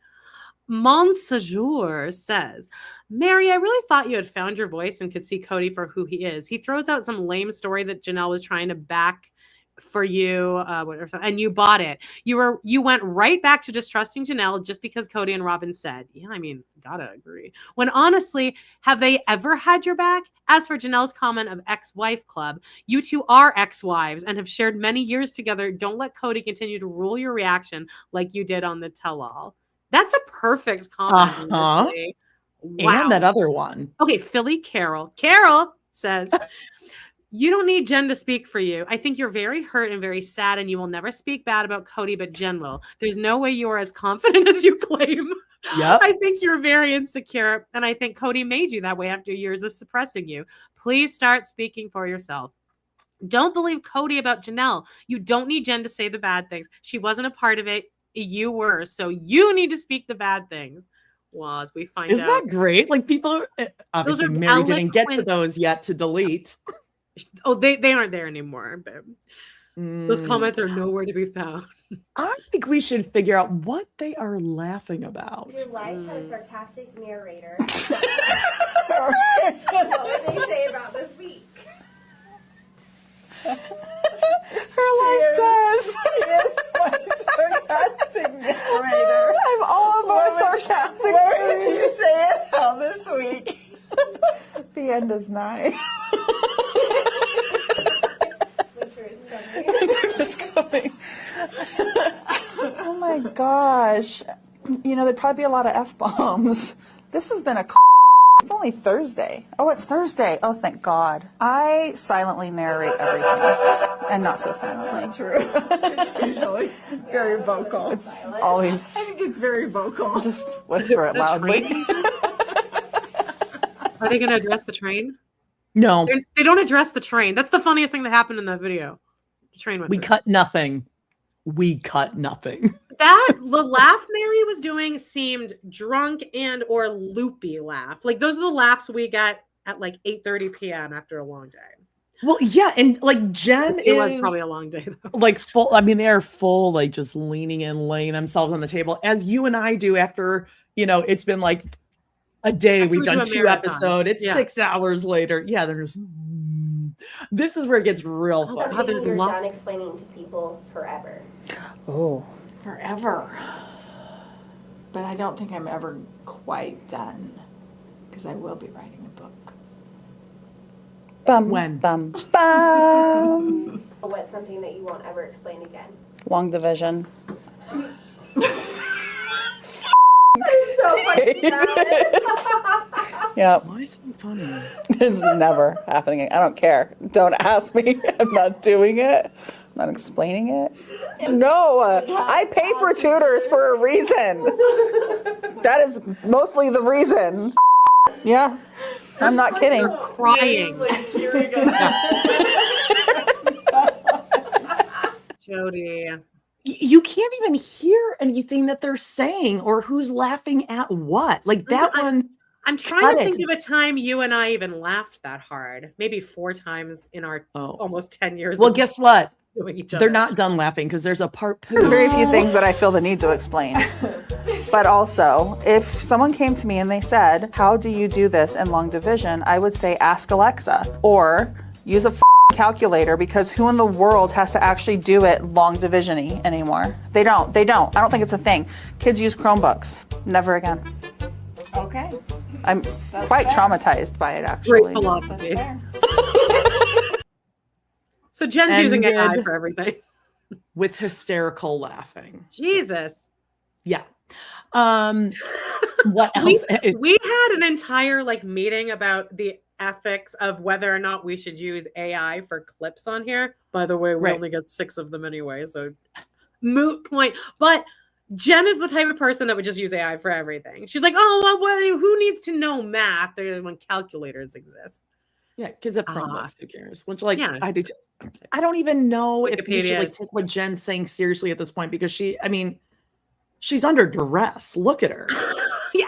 Monsejour says, Mary, I really thought you had found your voice and could see Kody for who he is. He throws out some lame story that Janelle was trying to back for you, and you bought it. You went right back to distrusting Janelle just because Kody and Robyn said. Yeah, I mean, gotta agree. When honestly, have they ever had your back? As for Janelle's comment of ex-wife club, you two are ex-wives and have shared many years together. Don't let Kody continue to rule your reaction like you did on the tell-all. That's a perfect comment. Honestly. Wow. And that other one. Okay, Philly Carol. Carol says, you don't need Jen to speak for you. I think you're very hurt and very sad, and you will never speak bad about Kody, but Jen will. There's no way you are as confident as you claim. Yep. I think you're very insecure, and I think Kody made you that way after years of suppressing you. Please start speaking for yourself. Don't believe Kody about Janelle. You don't need Jen to say the bad things. She wasn't a part of it. You were. So you need to speak the bad things. Well, as we find Isn't out. that great? Like people, obviously Mary didn't get to those yet to delete. Oh, they aren't there anymore. But those comments are nowhere to be found. I think we should figure out what they are laughing about. Your life had a sarcastic narrator. What would they say about this week? Her life does. She is my sarcastic narrator. I'm all of our sarcastic. What would you say about this week? The end is nigh. Winter is coming. Winter is coming. Oh my gosh. You know, there'd probably be a lot of F-bombs. This has been a It's only Thursday. Oh, it's Thursday. Oh, thank God. I silently narrate everything. And not so silently. That's true. It's usually very vocal. It's always... I think it's very vocal. Just whisper it loudly. Are they going to address the train? No. They don't address the train. That's the funniest thing that happened in the video. The train went We through. cut nothing. We cut nothing. The laugh Mary was doing seemed drunk and or loopy laugh. Like those are the laughs we get at like 8:30 p.m. after a long day. Well, yeah, and like Jen was probably a long day though. Like full, I mean, they are full, like just leaning in, laying themselves on the table, as you and I do after, it's been like a day. We've done 2 episodes. It's 6 hours later. Yeah, they're just this is where it gets real fun. I'm thinking you're done explaining to people forever. Oh, forever. But I don't think I'm ever quite done because I will be writing a book. When? Bum. What's something that you won't ever explain again? Long division. So fucking Yep. Why is it funny? It's never happening. I don't care. Don't ask me. I'm not doing it. I'm not explaining it. No, I pay for tutors for a reason. That is mostly the reason. Yeah, I'm not kidding. Crying. Jody. You can't even hear anything that they're saying or who's laughing at what. Like that one. I'm trying to think of a time you and I even laughed that hard. Maybe 4 times in our almost 10 years. Well, guess what? Doing each other. They're not done laughing because there's a part 2. There's very few things that I feel the need to explain. But also, if someone came to me and they said, how do you do this in long division? I would say, ask Alexa or use a calculator, because who in the world has to actually do it long division-y anymore? They don't. I don't think it's a thing. Kids use Chromebooks. Never again. Okay. I'm quite traumatized by it, actually. Great philosophy. So Jen's using AI for everything. With hysterical laughing. Jesus. Yeah. What else? We had an entire meeting about the ethics of whether or not we should use AI for clips on here. By the way, we only got 6 of them anyway, so moot point. But Jen is the type of person that would just use AI for everything. She's like, oh, well, who needs to know math when calculators exist? Yeah, kids have Chromebooks. Who cares? Which, I do. I don't even know if you should take what Jen's saying seriously at this point, because she's under duress. Look at her.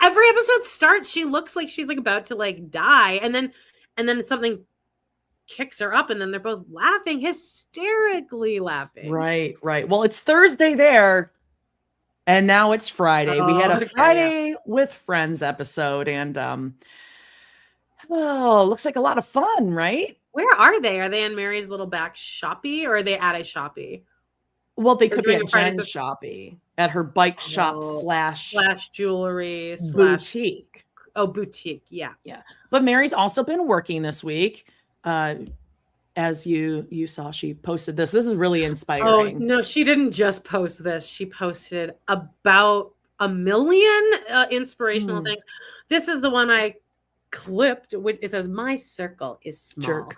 every episode starts, she looks like she's like about to like die, and then something kicks her up, and then they're both laughing, hysterically laughing. Right. Well, it's Thursday there, and now it's Friday. We had a Friday with Friends episode, and looks like a lot of fun, right? Where are they? Are they in Mary's little back shoppy, or are they at a shoppy? Well, they could be at Jen's shoppy, at her bike shop slash jewelry boutique. Boutique. Yeah. But Mary's also been working this week. As you saw, she posted this. This is really inspiring. Oh, no, she didn't just post this. She posted about 1 million inspirational things. This is the one I clipped, which it says, "My circle is small." Jerk.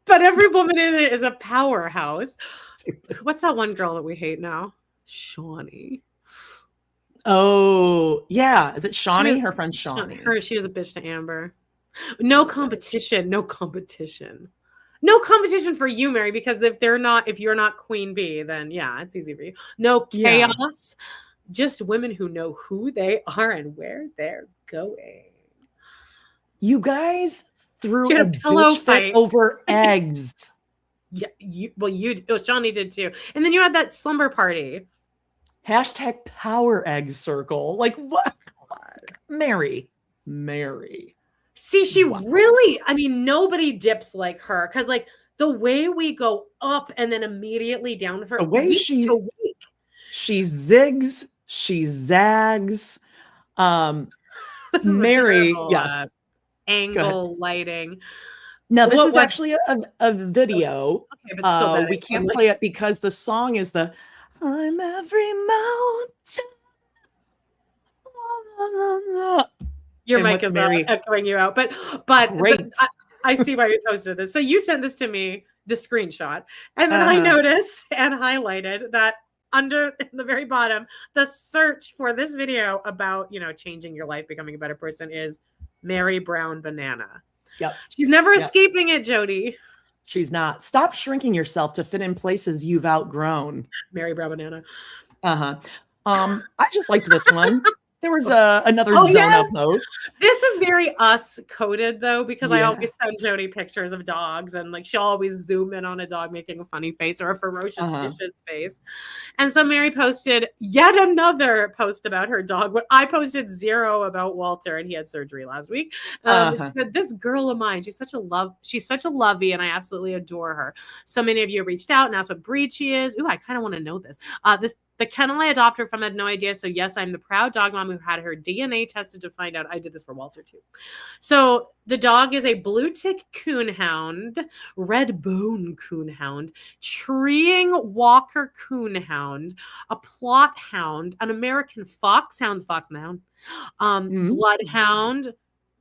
But every woman in it is a powerhouse. What's that one girl that we hate now? Shawnee. Oh, yeah. Is it Shawnee? Her friend Shawnee. She was a bitch to Amber. No competition for you, Mary, because if you're not Queen Bee, then yeah, it's easy for you. No chaos, just women who know who they are and where they're going. You guys threw a pillow fight over eggs. Yeah, Shawnee did too. And then you had that slumber party. # power egg circle. Like what? Mary. See, she really, I mean, nobody dips like her, because like the way we go up and then immediately down with her, the way she zigs, she zags. Mary, yes. Angle lighting. Now, this is actually a video. Okay, but still we can't play it because the song is the "I'm every mountain." Your mic is echoing you out, but great. I see why you posted this. So you sent this to me, the screenshot, and then I noticed and highlighted that under the very bottom, the search for this video about changing your life, becoming a better person is Mary Brown Banana. Yep. She's never escaping it, Jody. She's not. Stop shrinking yourself to fit in places you've outgrown. Mary Brown Banana. I just liked this one. There was another Zona post. This is very us coded though, because I always send Jody pictures of dogs, and like she'll always zoom in on a dog making a funny face or a ferocious vicious face. And so Mary posted yet another post about her dog. But I posted 0 about Walter, and he had surgery last week. She said, "This girl of mine, she's such a lovey, and I absolutely adore her. So many of you reached out and asked what breed she is. Ooh, I kind of want to know this. The kennel I adopted her from had no idea. So yes, I'm the proud dog mom who had her DNA tested to find out. I did this for Walter too. So the dog is a blue tick coonhound, red bone coonhound, treeing walker coonhound, a plot hound, an American foxhound, the fox and the hound, bloodhound,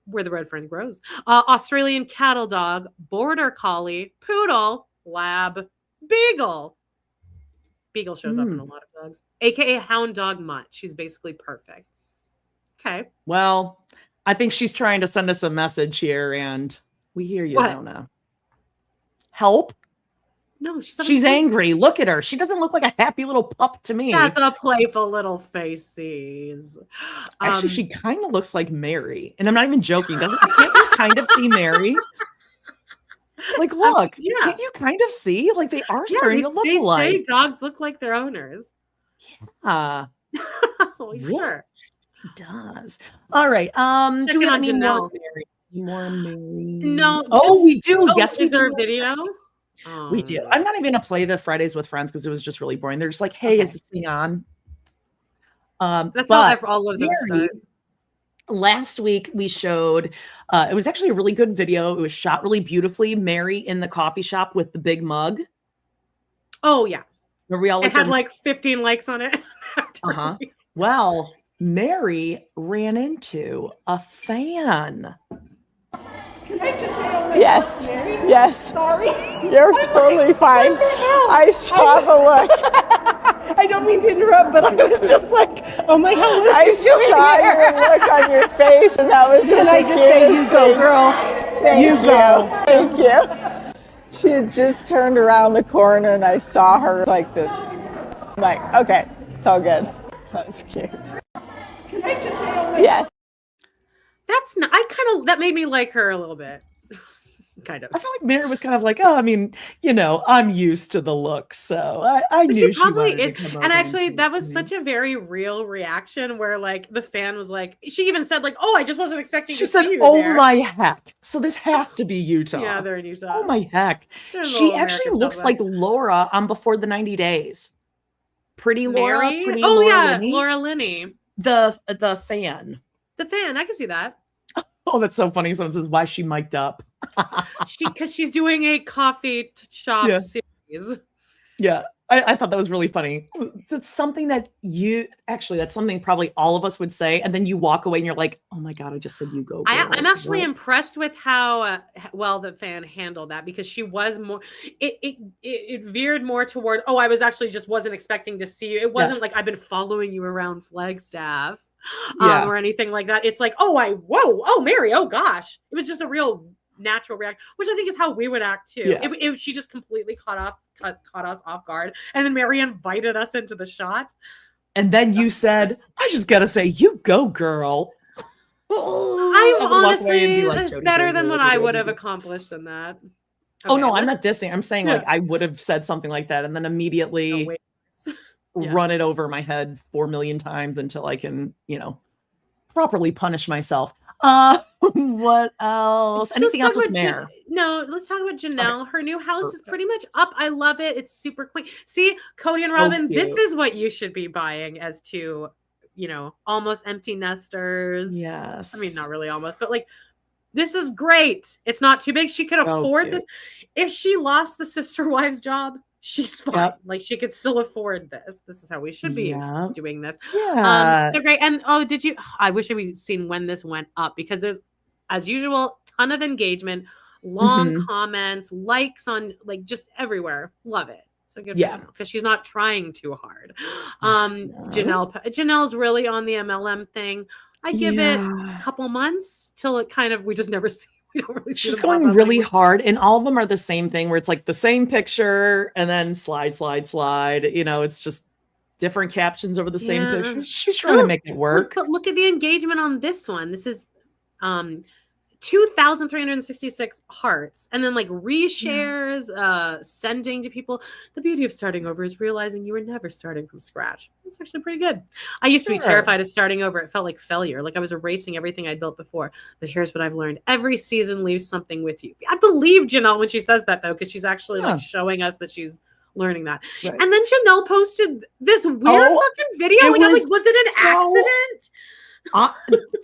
where the red fern grows, Australian cattle dog, border collie, poodle, lab, beagle. Beagle shows up in a lot of dogs, aka hound dog mutt. She's basically perfect. Okay. Well, I think she's trying to send us a message here, and we hear you, Zona. Help. No, she's angry. Look at her. She doesn't look like a happy little pup to me. That's a playful little faces. Actually, she kind of looks like Mary, and I'm not even joking. Can't you kind of see Mary? Like, look, can't you kind of see? Like, they are starting to look alike. They say dogs look like their owners. Yeah. Sure. He does. All right. Do we have any more Mary? No. We do. Yes, we do. Is there a video? We do. I'm not even going to play the Fridays with Friends because it was just really boring. They're just like, hey, is this thing on? That's all of them start. Last week we showed, it was actually a really good video. It was shot really beautifully. Mary in the coffee shop with the big mug. Oh yeah. Where we all had like 15 likes on it. Well, Mary ran into a fan. Can I just say, oh my Yes. God, Mary? Yes. Sorry. You're totally fine. What the hell? I saw the look. I don't mean to interrupt, but I was just like, oh my God, what are I you doing saw here? your look on your face, and that was just Can I just say, you go, girl. Thank you. Thank you. She had just turned around the corner, and I saw her like this. I'm like, okay, it's all good. That was cute. Can Yes. That's not. That made me like her a little bit. Kind of. I feel like Mary was kind of like, oh, I mean, I'm used to the look, so I knew she probably is. And actually, that was such a very real reaction where like the fan was like, she even said like, oh, I just wasn't expecting to see you oh there. my heck. So this has to be Utah. Yeah, they're in Utah. Oh my heck. She actually looks like Laura on Before the 90 Days. Pretty Laura. Pretty oh Laura yeah, Linney. Laura Linney. The fan. The fan, I can see that. Oh, that's so funny. Someone says, why is she mic'd up? Because she's doing a coffee shop series. Yeah, I thought that was really funny. That's something that that's something probably all of us would say. And then you walk away and you're like, oh my God, I just said you go. I'm actually impressed with how well the fan handled that, because she was more, it veered more toward, oh, I was actually just wasn't expecting to see you. It wasn't like I've been following you around Flagstaff. Or anything like that. It's like, oh, Mary, oh gosh. It was just a real natural reaction, which I think is how we would act too. Yeah. If she just completely caught us off guard, and then Mary invited us into the shot. And then you said, I just gotta say, you go, girl. I'm honestly, it's better than what I would have accomplished in that. Okay, oh no, I'm not dissing. I'm saying like I would have said something like that and then immediately run it over my head 4 million times until I can, properly punish myself. What else? Anything else with Mare? No, let's talk about Janelle. Okay. Her new house is pretty much up. I love it. It's super quaint. See, Kody and Robyn, this is what you should be buying as two, almost empty nesters. Yes. I mean, not really almost, but like, this is great. It's not too big. She could afford this. If she lost the sister wives job, she's fine. Yep. Like she could still afford this. This is how we should be doing this. Yeah. So great. And I wish we'd seen when this went up, because there's, as usual, ton of engagement, long comments, likes on like just everywhere. Love it. So good for Janelle, because she's not trying too hard. Janelle's really on the MLM thing. I give it a couple months till it kind of, we just never see. She's going really hard, and all of them are the same thing where it's like the same picture and then slide. It's just different captions over the same picture. She's trying to make it work. But look at the engagement on this one. This is 2,366 hearts, and then like reshares, sending to people. The beauty of starting over is realizing you were never starting from scratch. It's actually pretty good. I used to be terrified of starting over. It felt like failure, like I was erasing everything I'd built before. But here's what I've learned: every season leaves something with you. I believe Janelle when she says that, though, because she's actually like showing us that she's learning that. Right. And then Janelle posted this weird fucking video. Like, was it an accident?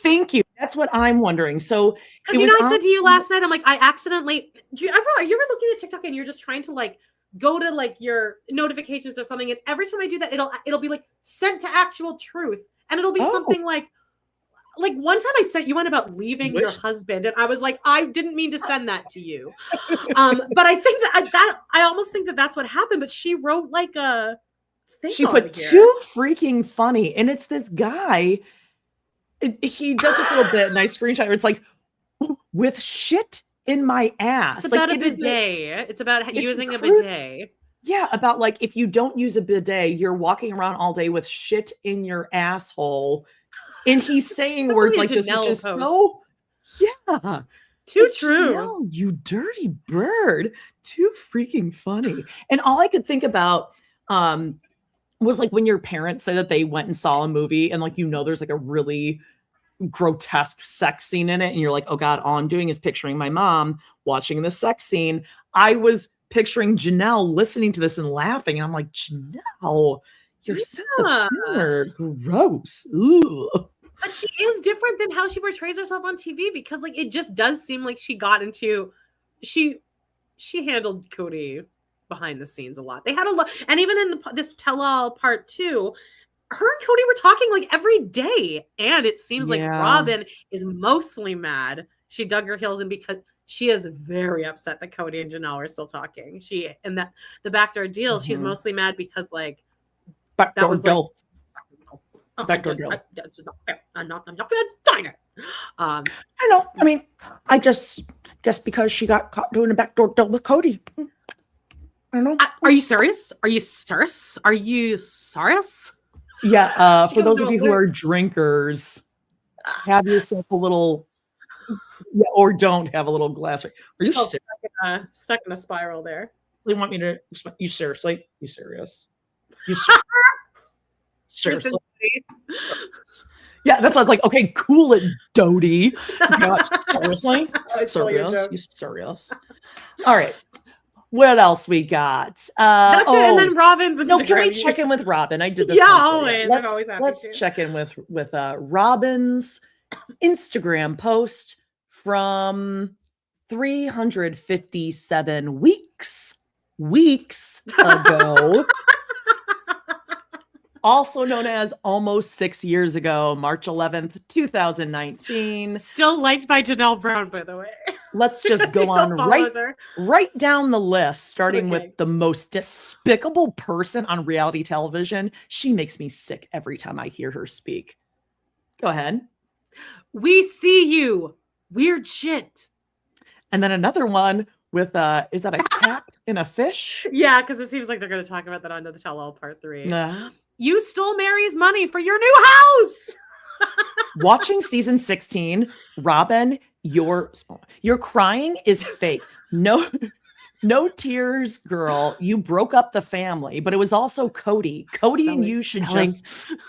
Thank you. That's what I'm wondering. So, because I said to you last night, I'm like, I accidentally. Are you ever looking at TikTok and you're just trying to like go to like your notifications or something, and every time I do that, it'll be like sent to actual truth, and it'll be something like one time I sent you one about leaving your husband, and I was like, I didn't mean to send that to you, but I think that I almost think that that's what happened. But she wrote like a thing. She put too freaking funny, and it's this guy. He does this little bit, nice screenshot where it's like, with shit in my ass. It's about a bidet. It's about using a bidet. Yeah, about like, if you don't use a bidet, you're walking around all day with shit in your asshole. And he's saying words like this, which is so, too true. Janelle, you dirty bird. Too freaking funny. And all I could think about, was like when your parents say that they went and saw a movie and like, there's like a really grotesque sex scene in it. And you're like, oh God, all I'm doing is picturing my mom watching the sex scene. I was picturing Janelle listening to this and laughing. And I'm like, Janelle, your sense of humor, gross. Ooh. But she is different than how she portrays herself on TV, because like, it just does seem like she got into, she handled Kody behind the scenes a lot. They had a lot, and even in this tell-all part 2, her and Kody were talking like every day, and it seems like Robyn is mostly mad. She dug her heels in because she is very upset that Kody and Janelle are still talking. That the backdoor deal, she's mostly mad because like backdoor deal. Backdoor deal. I'm not gonna dine it. I know. I mean, I just because she got caught doing a backdoor deal with Kody. I don't know. Are you serious? Are you serious? Are you serious? Yeah. For those of you who are drinkers, have yourself a little, or don't have a little glass. Are you serious? Stuck in a spiral there. You want me to? You seriously? You serious? You seriously? Yeah, that's why I was like, okay, cool it, Dodie. God, seriously? Serious? You serious? All right. What else we got? That's it. And then Robyn's Instagram. No, can we check in with Robyn? I did this. Yeah, always. I'm always happy Let's check in with Robyn's Instagram post from 357 weeks ago. Also known as almost 6 years ago, March 11th, 2019. Still liked by Janelle Brown, by the way. Let's just go on right down the list, starting with the most despicable person on reality television. She makes me sick every time I hear her speak. Go ahead. We see you. Weird shit. And then another one with, is that a cat and a fish? Yeah, because it seems like they're going to talk about that on the Tell-All Part 3. You stole Mary's money for your new house. Watching season 16, Robyn, your crying is fake. No tears, girl. You broke up the family, but it was also Kody. Kody and you should just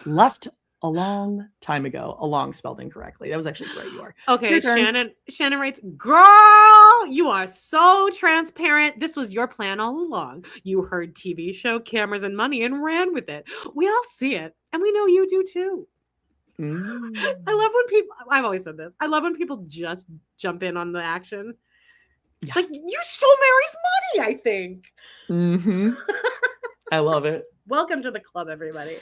left a long time ago. Along spelled incorrectly. That was actually great. You are. Okay, Shannon writes, girl, you are so transparent. This was your plan all along. You heard TV show, cameras, and money and ran with it. We all see it, and we know you do too. I love when people, I've always said this, I love when people just jump in on the action. Yeah. Like, you stole Mary's money, I think. I love it. Welcome to the club, everybody.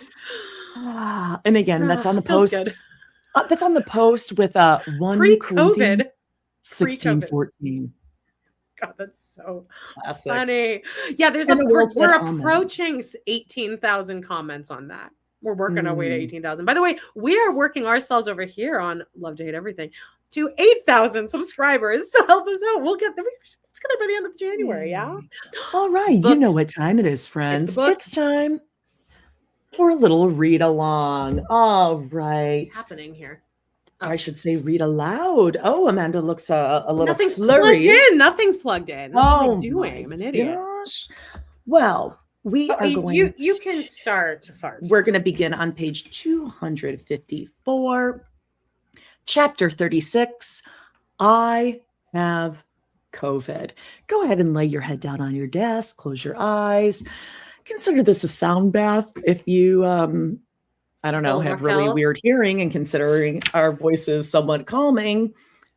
And again, that's on the post. That's on the post with 1 pre-COVID 16-14. God, that's so classic. Funny. Yeah, we're approaching 18,000 comments on that. We're working our way to 18,000. By the way, we are working ourselves over here on Love to Hate Everything to 8,000 subscribers. So help us out. We'll get there. Let's get there by the end of January. Yeah. All right. You know what time it is, friends. It's time for a little read along. All right. What's happening here? I should say read aloud. Oh, Amanda looks a little Nothing's flurry. Plugged in. Nothing's plugged in. What am I doing? I'm an idiot. Gosh. Well, we are going. You can start to fart. We're going to begin on page 254, chapter 36. I have COVID. Go ahead and lay your head down on your desk. Close your eyes. Consider this a sound bath if you, I don't know, have really weird hearing, and considering our voices somewhat calming,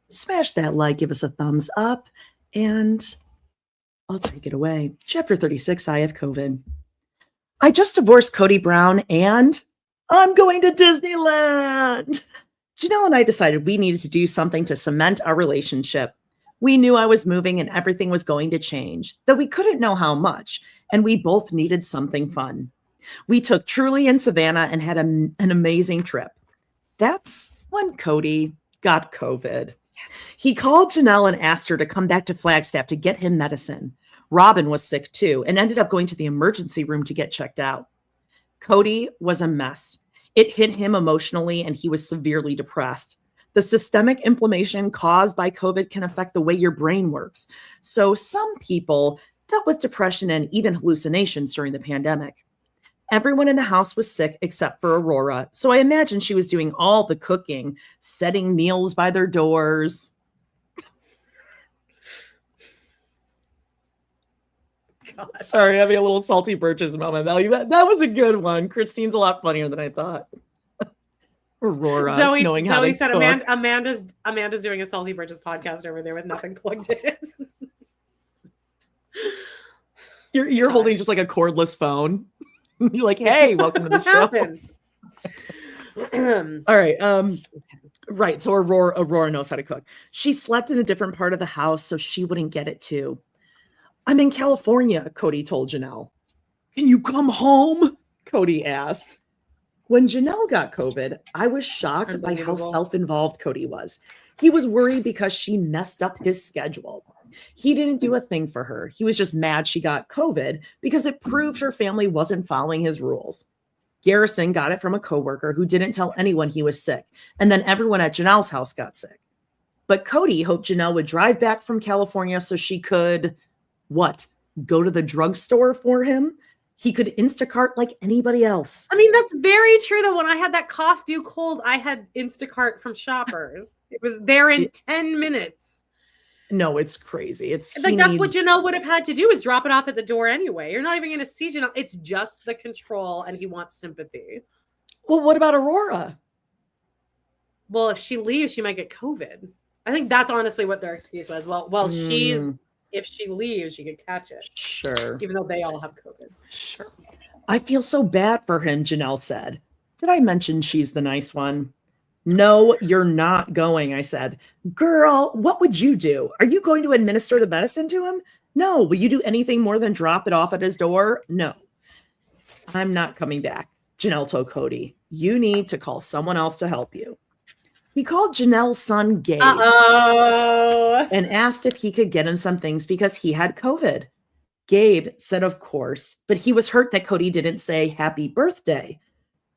smash that like, give us a thumbs up, and I'll take it away. Chapter 36, I have COVID. I just divorced Kody Brown and I'm going to Disneyland. Janelle and I decided we needed to do something to cement our relationship. We knew I was moving and everything was going to change, though we couldn't know how much, and we both needed something fun. We took Truly and Savannah and had an amazing trip. That's when Kody got COVID. Yes. He called Janelle and asked her to come back to Flagstaff to get him medicine. Robyn was sick too and ended up going to the emergency room to get checked out. Kody was a mess. It hit him emotionally and he was severely depressed. The systemic inflammation caused by COVID can affect the way your brain works. So some people dealt with depression and even hallucinations during the pandemic. Everyone in the house was sick except for Aurora, so I imagine she was doing all the cooking, setting meals by their doors. God. Sorry, having a little salty Birches moment. That was a good one. Christine's a lot funnier than I thought. Aurora, Zoe said cook. Amanda's doing a Salty Birches podcast over there with nothing plugged in. You're holding just like a cordless phone. You're like, hey, welcome to the show. All right. Right. So Aurora knows how to cook. She slept in a different part of the house so she wouldn't get it too. I'm in California, Kody told Janelle. Can you come home? Kody asked. When Janelle got COVID, I was shocked by how self-involved Kody was. He was worried because she messed up his schedule. He didn't do a thing for her. He was just mad she got COVID because it proved her family wasn't following his rules. Garrison got it from a coworker who didn't tell anyone he was sick. And then everyone at Janelle's house got sick. But Kody hoped Janelle would drive back from California so she could, what, go to the drugstore for him? He could Instacart like anybody else. I mean, that's very true, though. When I had that cough due cold, I had Instacart from Shoppers. It was there in 10 minutes. No, it's crazy. It's like that's what Janelle would have had to do, is drop it off at the door anyway. You're not even going to see Janelle. It's just the control, and he wants sympathy. Well, what about Aurora? Well, if she leaves, she might get COVID. I think that's honestly what their excuse was. Well, if she leaves, she could catch it. Sure. Even though they all have COVID. Sure. I feel so bad for him, Janelle said. Did I mention she's the nice one? No, you're not going, I said. Girl, what would you do? Are you going to administer the medicine to him? No. Will you do anything more than drop it off at his door? No. I'm not coming back, Janelle told Kody. You need to call someone else to help you. He called Janelle's son Gabe and asked if he could get him some things because he had COVID. Gabe said, of course, but he was hurt that Kody didn't say happy birthday.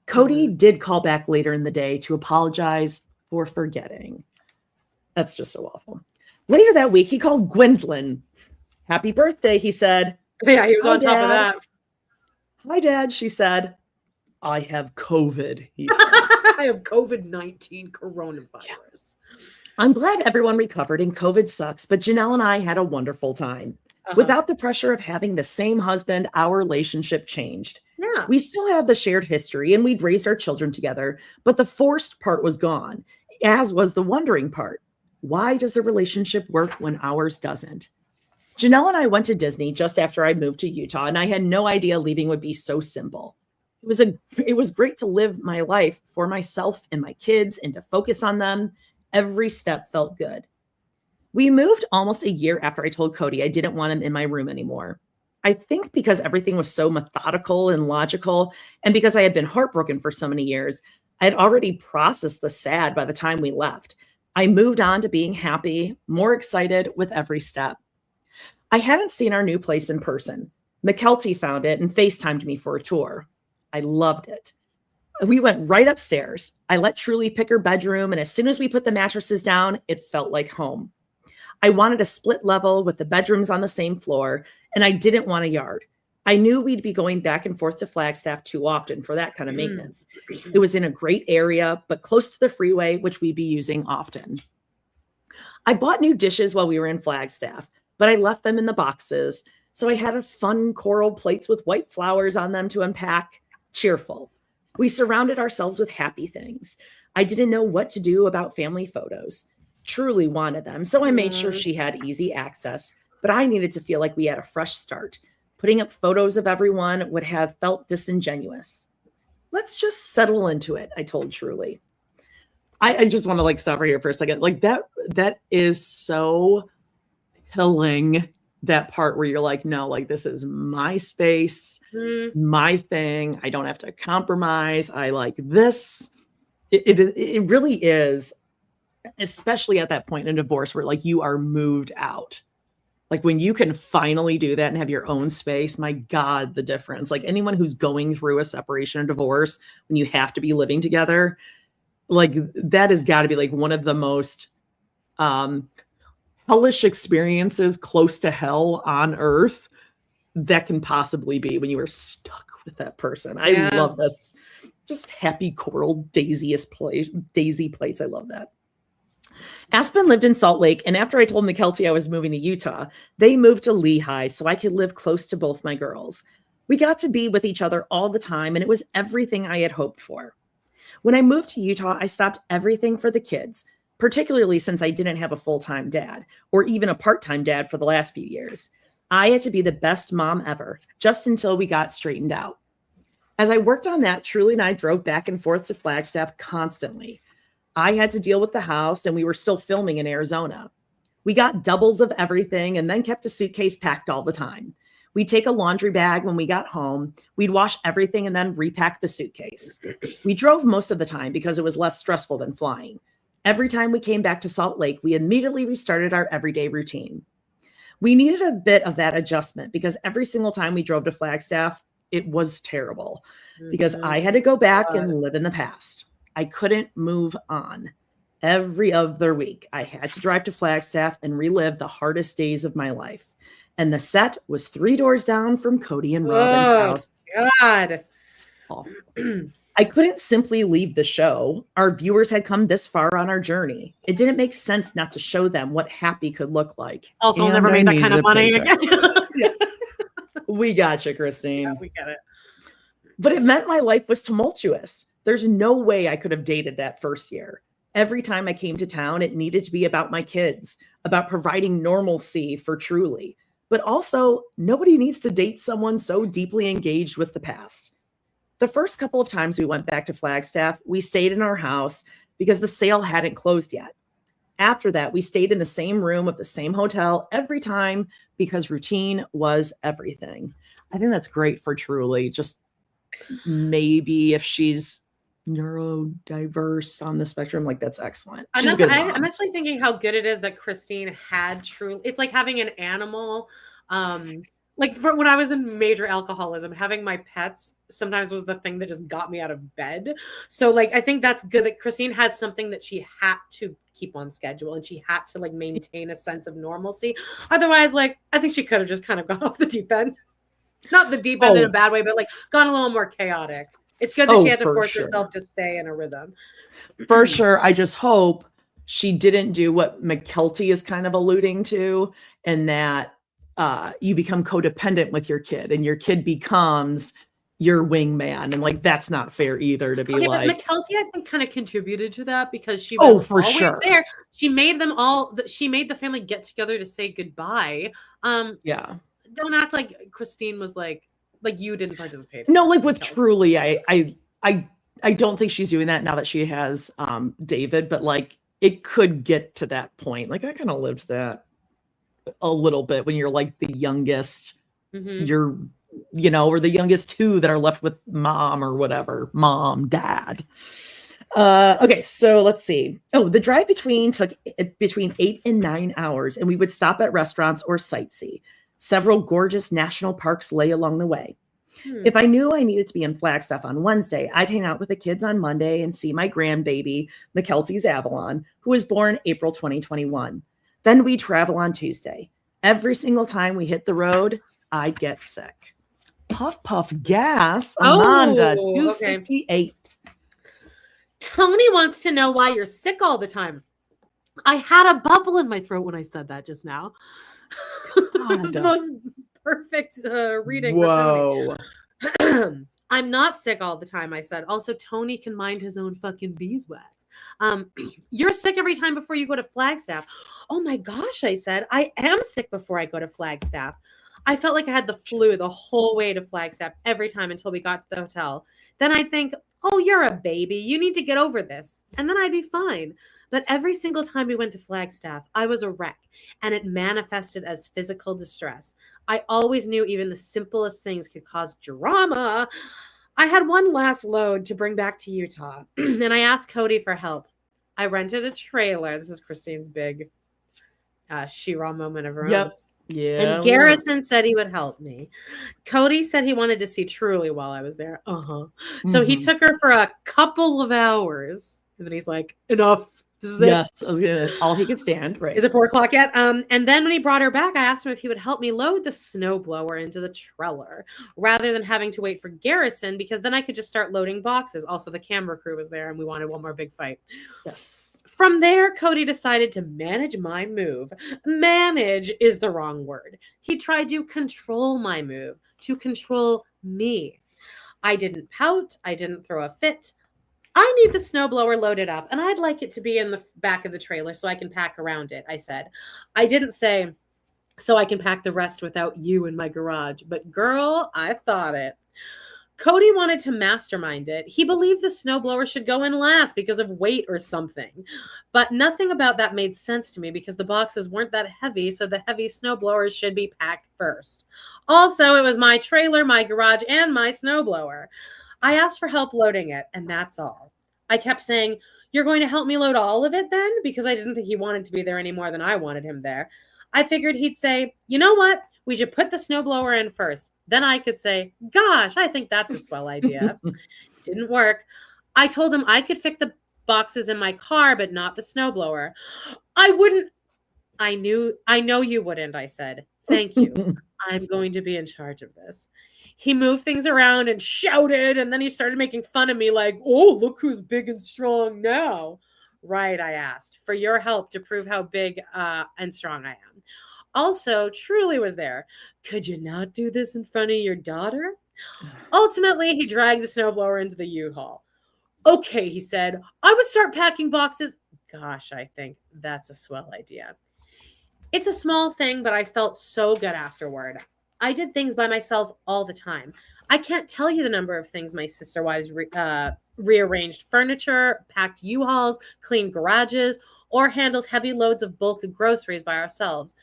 Kody did call back later in the day to apologize for forgetting. That's just so awful. Later that week, he called Gwendolyn. Happy birthday, he said. Yeah, he was on top of that. Hi, Dad, she said. I have COVID, he said. I have COVID-19 coronavirus. Yeah. I'm glad everyone recovered and COVID sucks, but Janelle and I had a wonderful time. Without the pressure of having the same husband, our relationship changed. Yeah. We still had the shared history and we'd raised our children together, but the forced part was gone, as was the wondering part. Why does a relationship work when ours doesn't? Janelle and I went to Disney just after I moved to Utah, and I had no idea leaving would be so simple. It was great to live my life for myself and my kids and to focus on them. Every step felt good. We moved almost a year after I told Kody I didn't want him in my room anymore. I think because everything was so methodical and logical, and because I had been heartbroken for so many years, I had already processed the sad by the time we left. I moved on to being happy, more excited with every step. I hadn't seen our new place in person. McKelty found it and FaceTimed me for a tour. I loved it. We went right upstairs. I let Truly pick her bedroom, and as soon as we put the mattresses down, it felt like home. I wanted a split level with the bedrooms on the same floor, and I didn't want a yard. I knew we'd be going back and forth to Flagstaff too often for that kind of maintenance. It was in a great area, but close to the freeway, which we'd be using often. I bought new dishes while we were in Flagstaff, but I left them in the boxes, so I had a fun coral plates with white flowers on them to unpack. Cheerful. We surrounded ourselves with happy things. I didn't know what to do about family photos. Truly wanted them, so I made sure she had easy access, but I needed to feel like we had a fresh start. Putting up photos of everyone would have felt disingenuous. Let's just settle into it, I told Truly. I just want to stop right here for a second. That is so killing. That part where you're like, no, this is my space, my thing. I don't have to compromise. I like this. It really is, especially at that point in a divorce where you are moved out. When you can finally do that and have your own space, my God, the difference. Anyone who's going through a separation or divorce, when you have to be living together, that has got to be one of the most hellish experiences close to hell on earth that can possibly be when you are stuck with that person. I love this. Just happy coral daisy plates. I love that. Aspen lived in Salt Lake, and after I told McKelty I was moving to Utah, they moved to Lehigh so I could live close to both my girls. We got to be with each other all the time, and it was everything I had hoped for. When I moved to Utah, I stopped everything for the kids, particularly since I didn't have a full-time dad or even a part-time dad for the last few years. I had to be the best mom ever, just until we got straightened out. As I worked on that, Truly and I drove back and forth to Flagstaff constantly. I had to deal with the house, and we were still filming in Arizona. We got doubles of everything and then kept a suitcase packed all the time. We'd take a laundry bag when we got home. We'd wash everything and then repack the suitcase. We drove most of the time because it was less stressful than flying. Every time we came back to Salt Lake, we immediately restarted our everyday routine. We needed a bit of that adjustment because every single time we drove to Flagstaff, it was terrible because I had to go back and live in the past. I couldn't move on. Every other week, I had to drive to Flagstaff and relive the hardest days of my life. And the set was 3 doors down from Kody and Robyn's house. God. Awful. I couldn't simply leave the show. Our viewers had come this far on our journey. It didn't make sense not to show them what happy could look like. Also, I'll never make that kind of money again. Yeah. We got you, Christine. Yeah, we get it. But it meant my life was tumultuous. There's no way I could have dated that first year. Every time I came to town, it needed to be about my kids, about providing normalcy for Truly. But also, nobody needs to date someone so deeply engaged with the past. The first couple of times we went back to Flagstaff, we stayed in our house because the sale hadn't closed yet. After that, we stayed in the same room of the same hotel every time because routine was everything. I think that's great for Truly. Just maybe if she's neurodiverse on the spectrum, like that's excellent. She's a good mom. I'm actually thinking how good it is that Christine had Truly. It's like having an animal. Like when I was in major alcoholism, having my pets sometimes was the thing that just got me out of bed. So like, I think that's good that Christine had something that she had to keep on schedule and she had to like maintain a sense of normalcy. Otherwise, like, I think she could have just kind of gone off the deep end. Not the deep end in a bad way, but like gone a little more chaotic. It's good that she had to force herself to stay in a rhythm. For sure. I just hope she didn't do what McKelty is kind of alluding to, and that you become codependent with your kid and your kid becomes your wingman. And like, that's not fair either to be like. But McKelty, I think, kind of contributed to that because she was always there. She made them all, she made the family get together to say goodbye. Yeah. Don't act like Christine was like you didn't participate. No, like with Truly, I don't think she's doing that now that she has David, but like it could get to that point. Like I kind of lived that a little bit when you're like the youngest, you're, you know, or the youngest 2 that are left with mom or whatever, mom, dad. Okay, so let's see. Oh, the drive took between 8 and 9 hours, and we would stop at restaurants or sightsee. Several gorgeous national parks lay along the way. If I knew I needed to be in Flagstaff on Wednesday, I'd hang out with the kids on Monday and see my grandbaby, McKelty's Avalon, who was born April 2021. Then we'd travel on Tuesday. Every single time we hit the road, I'd get sick. Puff, puff, gas. Amanda, 258. Okay. Tony wants to know why you're sick all the time. I had a bubble in my throat when I said that just now. It's the most perfect reading. Whoa. I'm not sick all the time, I said. Also, Tony can mind his own fucking beeswax. You're sick every time before you go to Flagstaff. Oh my gosh, I said. I am sick before I go to Flagstaff. I felt like I had the flu the whole way to Flagstaff every time until we got to the hotel. Then I'd think, oh, you're a baby. You need to get over this. And then I'd be fine. But every single time we went to Flagstaff, I was a wreck, and it manifested as physical distress. I always knew even the simplest things could cause drama. I had one last load to bring back to Utah, and I asked Kody for help. I rented a trailer. This is Christine's big She-Ra moment of her own. Yep. Yeah. And Garrison said he would help me. Cody said he wanted to see Truly while I was there. So he took her for a couple of hours, and then he's like, enough. This is yes, I was gonna all he could stand. Right. Is it 4 o'clock yet? And then when he brought her back, I asked him if he would help me load the snowblower into the trailer rather than having to wait for Garrison, because then I could just start loading boxes. Also, the camera crew was there and we wanted one more big fight. Yes. From there, Kody decided to manage my move. Manage is the wrong word. He tried to control my move, to control me. I didn't pout. I didn't throw a fit. I need the snowblower loaded up, and I'd like it to be in the back of the trailer so I can pack around it, I said. I didn't say, so I can pack the rest without you in my garage. But girl, I thought it. Kody wanted to mastermind it. He believed the snowblower should go in last because of weight or something. But nothing about that made sense to me because the boxes weren't that heavy, so the heavy snowblowers should be packed first. Also, it was my trailer, my garage, and my snowblower. I asked for help loading it, and that's all. I kept saying, you're going to help me load all of it then? Because I didn't think he wanted to be there any more than I wanted him there. I figured he'd say, you know what? We should put the snowblower in first. Then I could say, gosh, I think that's a swell idea. Didn't work. I told him I could fix the boxes in my car, but not the snowblower. I wouldn't. I know you wouldn't, I said. Thank you. I'm going to be in charge of this. He moved things around and shouted, and then he started making fun of me like, oh, look who's big and strong now. Right, I asked, for your help to prove how big and strong I am. Also, Truly was there. Could you not do this in front of your daughter? Ultimately, he dragged the snowblower into the U-Haul. Okay, he said, I would start packing boxes. Gosh, I think that's a swell idea. It's a small thing, but I felt so good afterward. I did things by myself all the time. I can't tell you the number of things my sister wives rearranged furniture, packed U-Hauls, cleaned garages, or handled heavy loads of bulk of groceries by ourselves.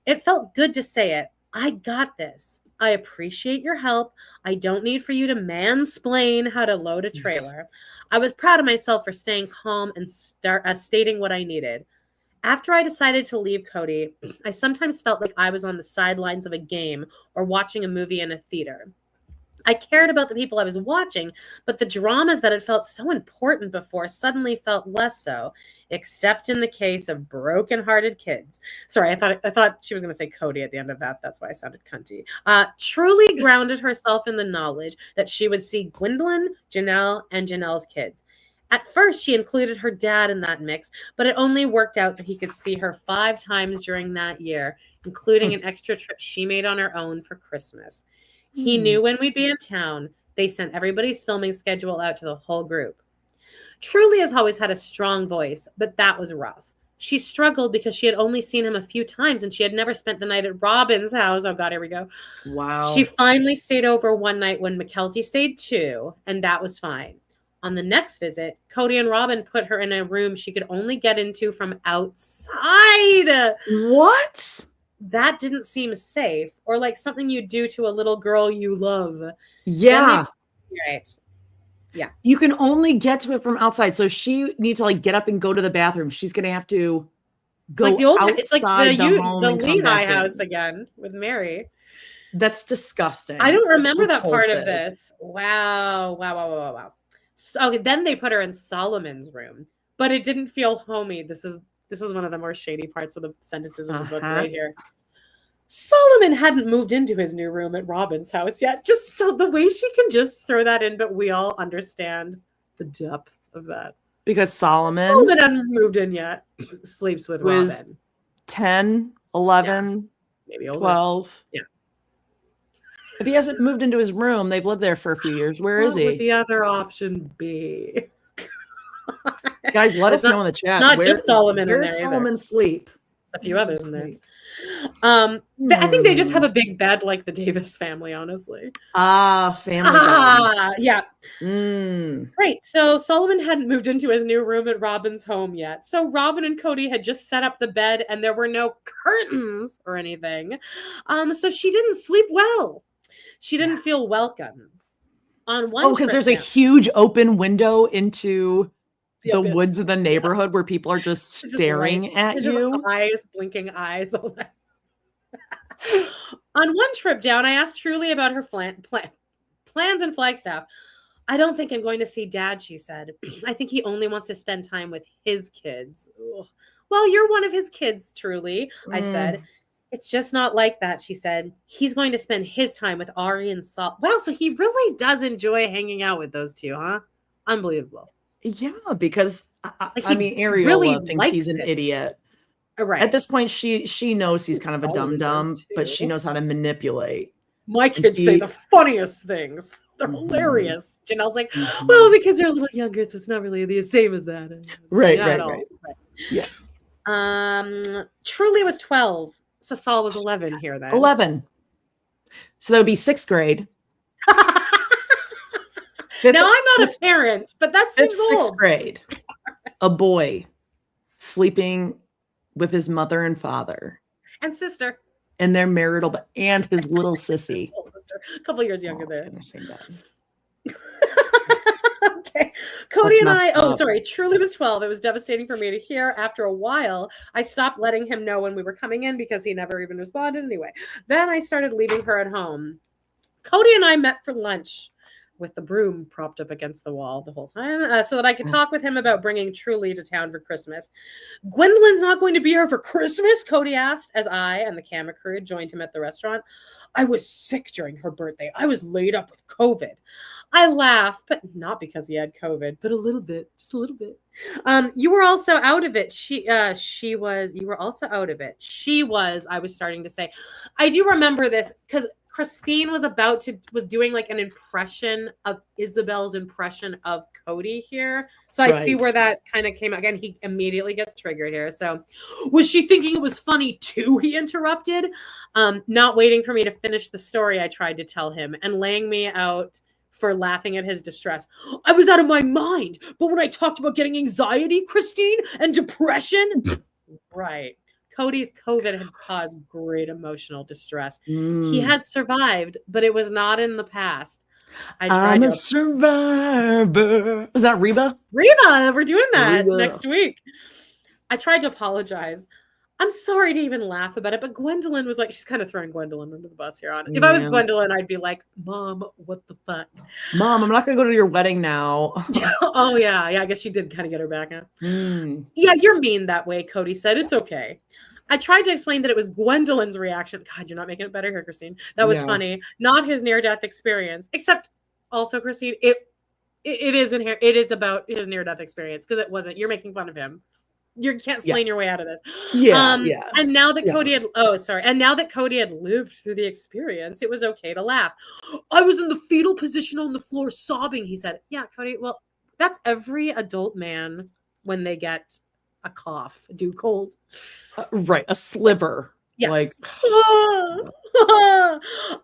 It felt good to say it. I got this. I appreciate your help. I don't need for you to mansplain how to load a trailer. I was proud of myself for staying calm and stating what I needed. After I decided to leave Kody, I sometimes felt like I was on the sidelines of a game or watching a movie in a theater. I cared about the people I was watching, but the dramas that had felt so important before suddenly felt less so, except in the case of broken-hearted kids. Sorry, I thought she was going to say Kody at the end of that. That's why I sounded cunty. Truly grounded herself in the knowledge that she would see Gwendolyn, Janelle, and Janelle's kids. At first, she included her dad in that mix, but it only worked out that he could see her 5 times during that year, including an extra trip she made on her own for Christmas. He knew when we'd be in town. They sent everybody's filming schedule out to the whole group. Truly has always had a strong voice, but that was rough. She struggled because she had only seen him a few times and she had never spent the night at Robyn's house. Oh, God, here we go. Wow. She finally stayed over one night when McKelty stayed too, and that was fine. On the next visit, Kody and Robyn put her in a room she could only get into from outside. What? That didn't seem safe or like something you do to a little girl you love. Yeah. Right. Yeah. You can only get to it from outside. So if she needs to like get up and go to the bathroom, she's going to have to go outside it's like the Lehigh house again with Mary. That's disgusting. I don't remember that part of this. Wow. So then they put her in Solomon's room, but it didn't feel homey. This is one of the more shady parts of the sentences in the book right here. Solomon hadn't moved into his new room at Robyn's house yet. Just so the way she can just throw that in, but we all understand the depth of that. Because Solomon hadn't moved in yet. Sleeps with Robyn. 10, 11, maybe older. 12. Yeah. If he hasn't moved into his room, they've lived there for a few years. Where is he? What would the other option be? Guys, let us know in the chat. Not just Solomon in there. Where's Solomon sleep? A few others in there. I think they just have a big bed like the Davis family, honestly. Family. Yeah. Right. So Solomon hadn't moved into his new room at Robyn's home yet. So Robyn and Kody had just set up the bed and there were no curtains or anything. So she didn't sleep well. She didn't feel welcome. On one because there's a huge open window into the woods of the neighborhood where people are just staring at you. Just blinking eyes. On one trip down, I asked Truly about her plans in Flagstaff. I don't think I'm going to see Dad, she said. I think he only wants to spend time with his kids. Ugh. Well, you're one of his kids, Truly, I said. It's just not like that, she said. He's going to spend his time with Ari and Salt. Wow, so he really does enjoy hanging out with those two, huh? Unbelievable. Yeah, because Ariel really thinks he's an idiot. Right. At this point, she knows he's kind of a dum-dum, but she knows how to manipulate. My kids say the funniest things. They're hilarious. Janelle's like, well, the kids are a little younger, so it's not really the same as that. Right. Yeah. Truly was 12. So Saul was 11 here then. 11. So that would be 6th grade. Now, I'm not a parent, but that seems old. 6th grade. A boy sleeping with his mother and father. And sister. And their marital, and his little sissy. A couple years younger there. Okay. Kody and I, Truly was 12. It was devastating for me to hear. After a while, I stopped letting him know when we were coming in because he never even responded anyway. Then I started leaving her at home. Kody and I met for lunch with the broom propped up against the wall the whole time so that I could talk with him about bringing Truly to town for Christmas. Gwendolyn's not going to be here for Christmas, Kody asked, as I and the camera crew joined him at the restaurant. I was sick during her birthday. I was laid up with COVID. I laughed, but not because he had COVID, but a little bit, just a little bit. You were also out of it. You were also out of it. I was starting to say. I do remember this because Christine was doing like an impression of Isabel's impression of Kody here. So I see where that kind of came out. Again, he immediately gets triggered here. So was she thinking it was funny too? He interrupted. Not waiting for me to finish the story, I tried to tell him and laying me out for laughing at his distress. I was out of my mind. But when I talked about getting anxiety, Christine, and depression, right. Kody's COVID had caused great emotional distress. He had survived, but it was not in the past. I'm a survivor. Was that Reba? Reba, we're doing that next week. I tried to apologize. I'm sorry to even laugh about it, but Gwendolyn was like, she's kind of throwing Gwendolyn under the bus here on. If I was Gwendolyn, I'd be like, Mom, what the fuck? Mom, I'm not going to go to your wedding now. Oh, yeah. I guess she did kind of get her back out. Yeah, you're mean that way, Kody said. It's okay. I tried to explain that it was Gwendolyn's reaction. God, you're not making it better here, Christine. That was funny. Not his near-death experience. Except also, Christine, it is about his near-death experience because it wasn't. You're making fun of him. You can't explain your way out of this. And now that Kody had lived through the experience, it was okay to laugh. I was in the fetal position on the floor sobbing, he said. Yeah, Kody, well, that's every adult man when they get a cough, do cold. Right, a sliver. Yes. Like,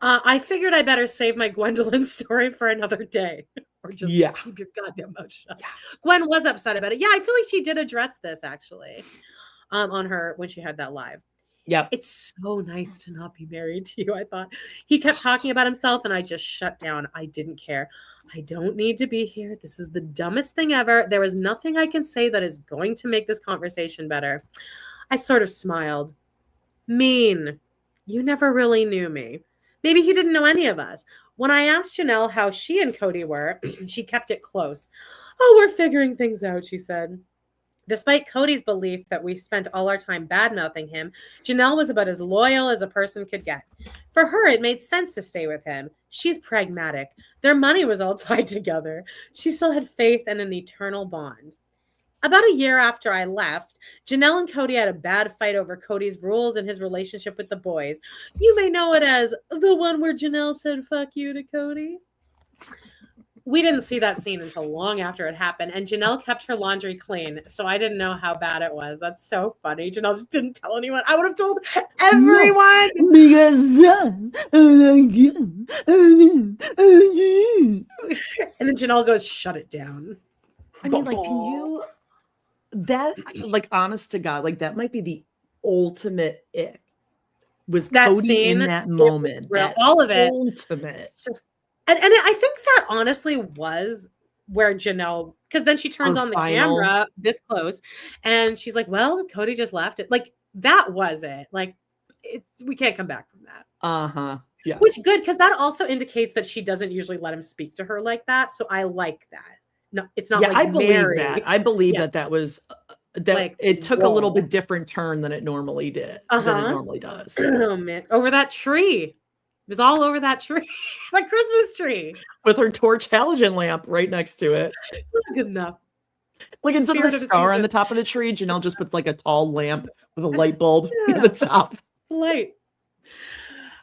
I figured I better save my Gwendolyn story for another day. Or just keep your goddamn mouth shut. Yeah. Gwen was upset about it. Yeah, I feel like she did address this actually on her when she had that live. Yeah. It's so nice to not be married to you, I thought. He kept talking about himself and I just shut down. I didn't care. I don't need to be here. This is the dumbest thing ever. There is nothing I can say that is going to make this conversation better. I sort of smiled. Mean. You never really knew me. Maybe he didn't know any of us. When I asked Janelle how she and Kody were, she kept it close. Oh, we're figuring things out, she said. Despite Kody's belief that we spent all our time bad-mouthing him, Janelle was about as loyal as a person could get. For her, it made sense to stay with him. She's pragmatic. Their money was all tied together. She still had faith in an eternal bond. About a year after I left, Janelle and Kody had a bad fight over Kody's rules and his relationship with the boys. You may know it as the one where Janelle said, fuck you to Kody. We didn't see that scene until long after it happened, and Janelle kept her laundry clean, so I didn't know how bad it was. That's so funny. Janelle just didn't tell anyone. I would have told everyone. And then Janelle goes, shut it down. I mean, like, can you... That, like, honest to God, like, that might be the ultimate ick. Was that Kody scene, in that moment? All of it. Ultimate. It's just, and I think that honestly was where Janelle, because then she turns on the camera this close, and she's like, "Well, Kody just left it." Like that was it. Like we can't come back from that. Yeah. Which good because that also indicates that she doesn't usually let him speak to her like that. So I like that. No, it's not. Yeah, like I believe that. I believe that was that like, it took a little bit different turn than it normally did. Than it normally does. Oh man, over that tree. It was all over that tree, that Christmas tree, with her torch halogen lamp right next to it. Not good enough. Like instead of a star on the top of the tree, Janelle just puts like a tall lamp with a light bulb at the top. It's light.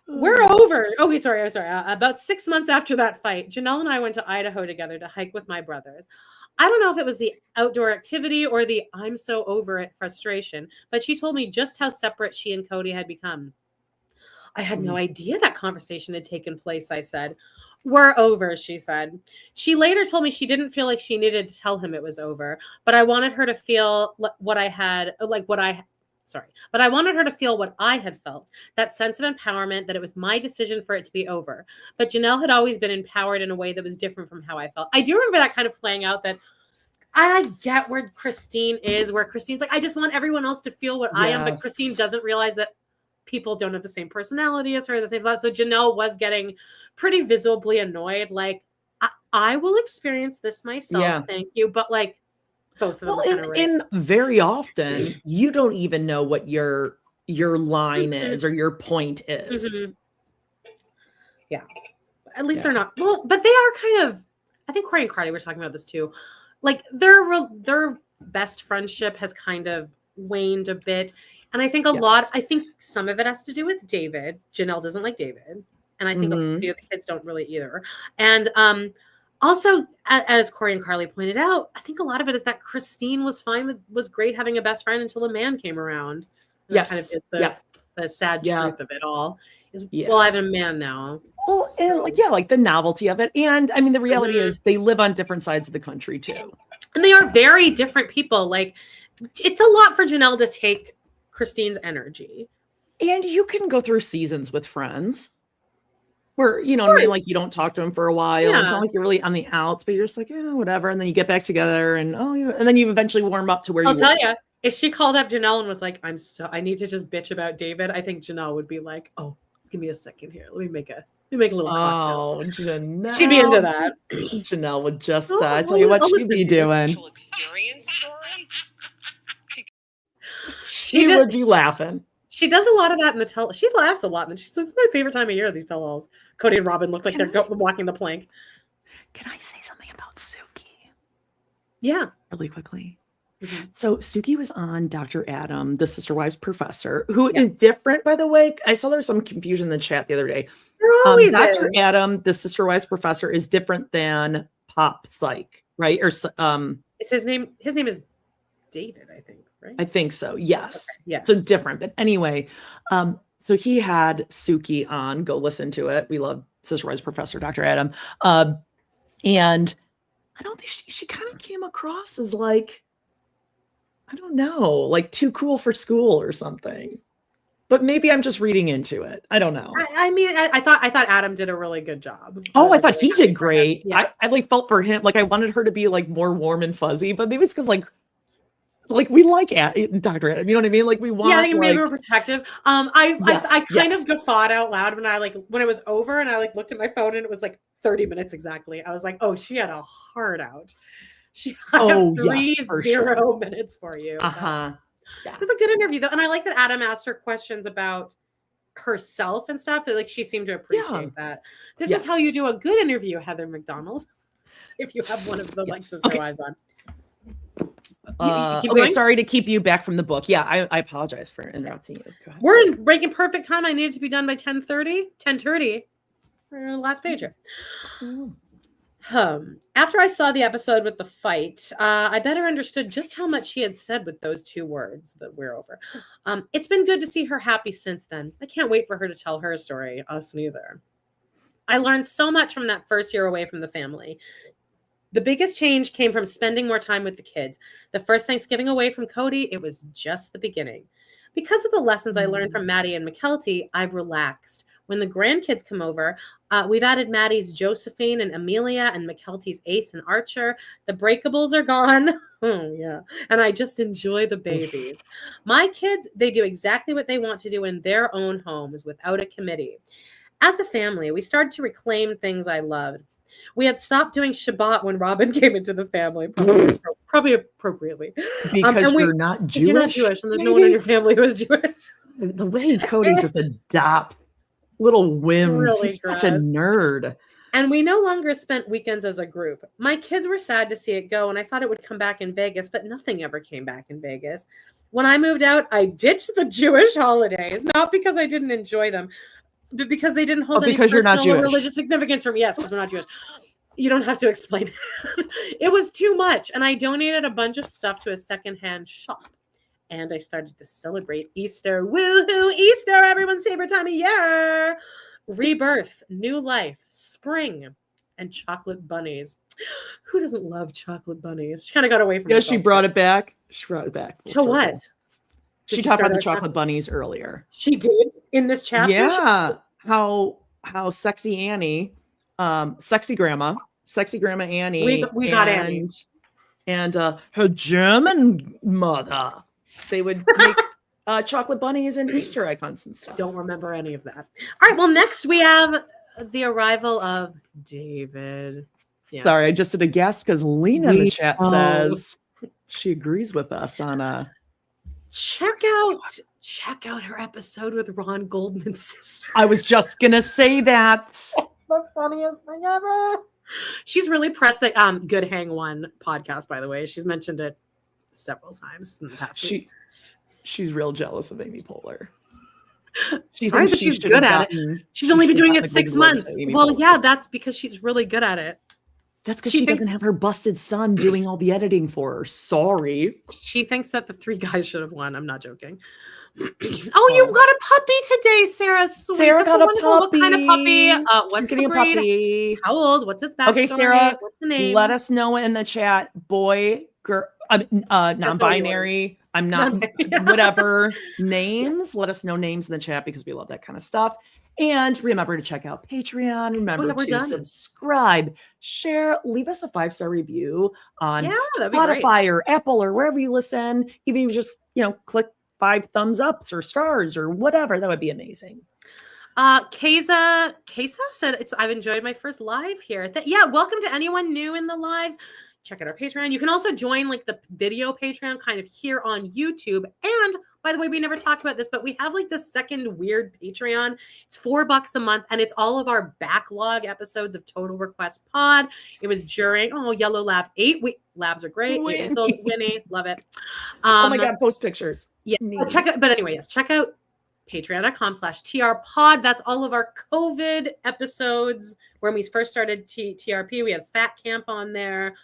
We're over. Okay, sorry. About 6 months after that fight, Janelle and I went to Idaho together to hike with my brothers. I don't know if it was the outdoor activity or the I'm so over it frustration, but she told me just how separate she and Kody had become. I had no idea that conversation had taken place, I said. We're over, she said. She later told me she didn't feel like she needed to tell him it was over, but I wanted her to feel but I wanted her to feel what I had felt, that sense of empowerment, that it was my decision for it to be over. But Janelle had always been empowered in a way that was different from how I felt. I do remember that kind of playing out, that I get where Christine is, where Christine's like, I just want everyone else to feel what I am, but Christine doesn't realize that people don't have the same personality as her, the same thought. So Janelle was getting pretty visibly annoyed. Like, I will experience this myself. Thank you. But like, both of them. Well, and very often you don't even know what your line is or your point is. Yeah. At least they're not. Well, but they are kind of, I think Corey and Carly were talking about this too. Like their best friendship has kind of waned a bit. And I think I think some of it has to do with David. Janelle doesn't like David. And I think a few of the kids don't really either. And also, as Corey and Carly pointed out, I think a lot of it is that Christine was great having a best friend until a man came around. And that kind of is the sad truth of it all. Well, I have a man now. Well, and like the novelty of it. And I mean, the reality is they live on different sides of the country too. And they are very different people. Like, it's a lot for Janelle to take Christine's energy. And you can go through seasons with friends where, you know what I mean? Like, you don't talk to them for a while. Yeah. It's not like you're really on the outs, but you're just like, whatever. And then you get back together and and then you eventually warm up to where I'll tell you, if she called up Janelle and was like, I need to just bitch about David, I think Janelle would be like, oh, give me a second here. Let me make a little cocktail. Oh, Janelle. She'd be into that. Janelle would just tell you what she'd be doing. She would be laughing. She does a lot of that in the she laughs a lot, and she's like, it's my favorite time of year, these tell-alls. Kody and Robyn look like they're walking the plank. Can I say something about Suki? Yeah. Really quickly. So Suki was on Dr. Adam, the Sister Wives professor, who is different, by the way. I saw there was some confusion in the chat the other day. Dr. Adam, the Sister Wives professor, is different than Pop Psych, right? Or is his name is David, I think, right? I think so. Yes. Okay. Yes. So different. But anyway, so he had Suki on. Go listen to it. We love Sister Wives professor, Dr. Adam. And I don't think she kind of came across as like, I don't know, like too cool for school or something. But maybe I'm just reading into it. I don't know. I mean, I thought Adam did a really good job. Oh, I thought he did great. Yeah. I like felt for him. Like I wanted her to be like more warm and fuzzy, but maybe it's because like we like Dr. Adam. You know what I mean? Like we want. Yeah, I think maybe we're protective. I kind of guffawed out loud when it was over and I like looked at my phone and it was like 30 minutes exactly. I was like, oh, she had a heart out. She had 30 minutes for you. Yeah. It was a good interview though. And I like that Adam asked her questions about herself and stuff. Like she seemed to appreciate that. This is how you do a good interview, Heather McDonald. If you have one of the like Sister Wives on. Okay, sorry to keep you back from the book. Yeah, I apologize for interrupting you. Go ahead. We're in breaking perfect time. I needed to be done by 10:30 for the last page. After I saw the episode with the fight, I better understood just how much she had said with those two words that we're over. It's been good to see her happy since then. I can't wait for her to tell her story. Us neither. I learned so much from that first year away from the family. The biggest change came from spending more time with the kids. The first Thanksgiving away from Kody, it was just the beginning. Because of the lessons I learned from Maddie and McKelty, I've relaxed. When the grandkids come over, we've added Maddie's Josephine and Amelia and McKelty's Ace and Archer. The breakables are gone. Oh, yeah. And I just enjoy the babies. My kids, they do exactly what they want to do in their own homes without a committee. As a family, we started to reclaim things I loved. We had stopped doing Shabbat when Robyn came into the family, probably appropriately. Because you're not Jewish. You're not Jewish, and there's no one in your family who is Jewish. The way Kody just adopts little whims. Really He's such a nerd. And we no longer spent weekends as a group. My kids were sad to see it go, and I thought it would come back in Vegas, but nothing ever came back in Vegas. When I moved out, I ditched the Jewish holidays, not because I didn't enjoy them, but because they didn't hold any personal or religious significance for me. Yes, because we're not Jewish. You don't have to explain. It was too much. And I donated a bunch of stuff to a secondhand shop. And I started to celebrate Easter. Woohoo! Easter, everyone's favorite time of year. Rebirth, new life, spring, and chocolate bunnies. Who doesn't love chocolate bunnies? She kind of got away from it. Yeah, she brought it back. She brought it back. To what? She talked about the chocolate bunnies earlier. She did in this chapter. Yeah. How sexy Annie, sexy grandma Annie. We got Annie. And her German mother. They would make chocolate bunnies and Easter icons and stuff. Don't remember any of that. All right. Well, next we have the arrival of David. Yes. Sorry, I just did a guess because Lena in the chat says she agrees with us on check out her episode with Ron Goldman's sister. I was just gonna say that. It's the funniest thing ever. She's really pressed that Good Hang One podcast, by the way. She's mentioned it several times in the past week. She's real jealous of Amy Poehler. Sorry that she's good at it. She's only been doing it 6 months. Well, yeah, that's because she's really good at it. That's because she doesn't have her busted son doing all the editing for her. Sorry. She thinks that the 3 guys should have won. I'm not joking. Oh, you got a puppy today, Sarah. Sweet. Sarah got a puppy. What kind of puppy? What's She's getting the breed? a puppy. How old? What's its backstory? Okay, Sarah, what's the name? let us know in the chat. Boy, girl, non-binary. I'm not whatever names. Let us know names in the chat because we love that kind of stuff. And remember to check out Patreon. Remember to subscribe, share, leave us a 5-star review on Spotify or Apple or wherever you listen. Even if you just, click 5 thumbs ups or stars or whatever, that would be amazing. Keza said I've enjoyed my first live here. Welcome to anyone new in the lives. Check out our Patreon. You can also join the video Patreon kind of here on YouTube. And by the way, we never talked about this, but we have the second weird Patreon. It's $4 a month, and it's all of our backlog episodes of Total Request Pod. It was during Yellow Lab 8. Labs are great. Winnie, love it. Oh my God, post pictures. Yeah, check out patreon.com/trpod. That's all of our COVID episodes. When we first started TRP, we have Fat Camp on there.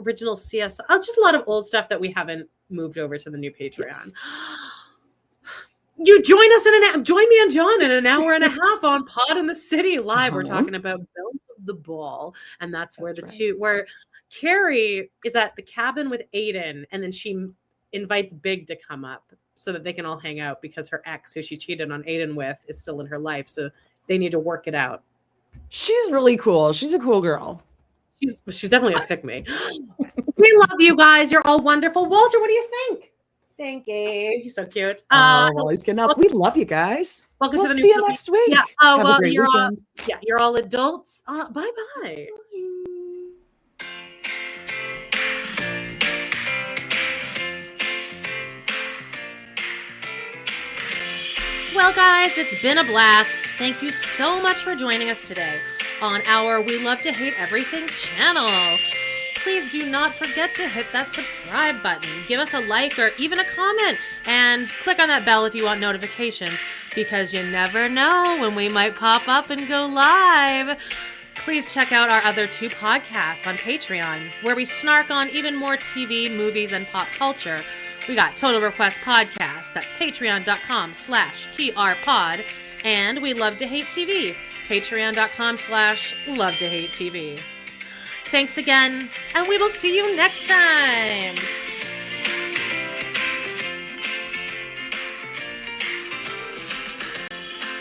Original CS, just a lot of old stuff that we haven't moved over to the new Patreon. Yes. You join me and John in an hour and a half on Pod in the City Live. We're talking about Bells of the Ball, and that's where where Carrie is at the cabin with Aiden, and then she invites Big to come up so that they can all hang out because her ex, who she cheated on Aiden with, is still in her life, so they need to work it out. She's really cool. She's a cool girl. She's definitely a pick me. We love you guys. You're all wonderful. Walter, what do you think? Stinky. He's so cute. He's getting up. We love you guys. Welcome to the new see you next week. Yeah. Have a great weekend. You're all adults. Bye-bye. Well, guys, it's been a blast. Thank you so much for joining us today on our We Love to Hate Everything channel. Please do not forget to hit that subscribe button. Give us a like or even a comment, and click on that bell if you want notifications, because you never know when we might pop up and go live. Please check out our other 2 podcasts on Patreon, where we snark on even more TV, movies, and pop culture. We got Total Request Podcast. That's patreon.com/trpod. And We Love to Hate TV. Patreon.com/LoveToHateTV. Thanks again, and we will see you next time.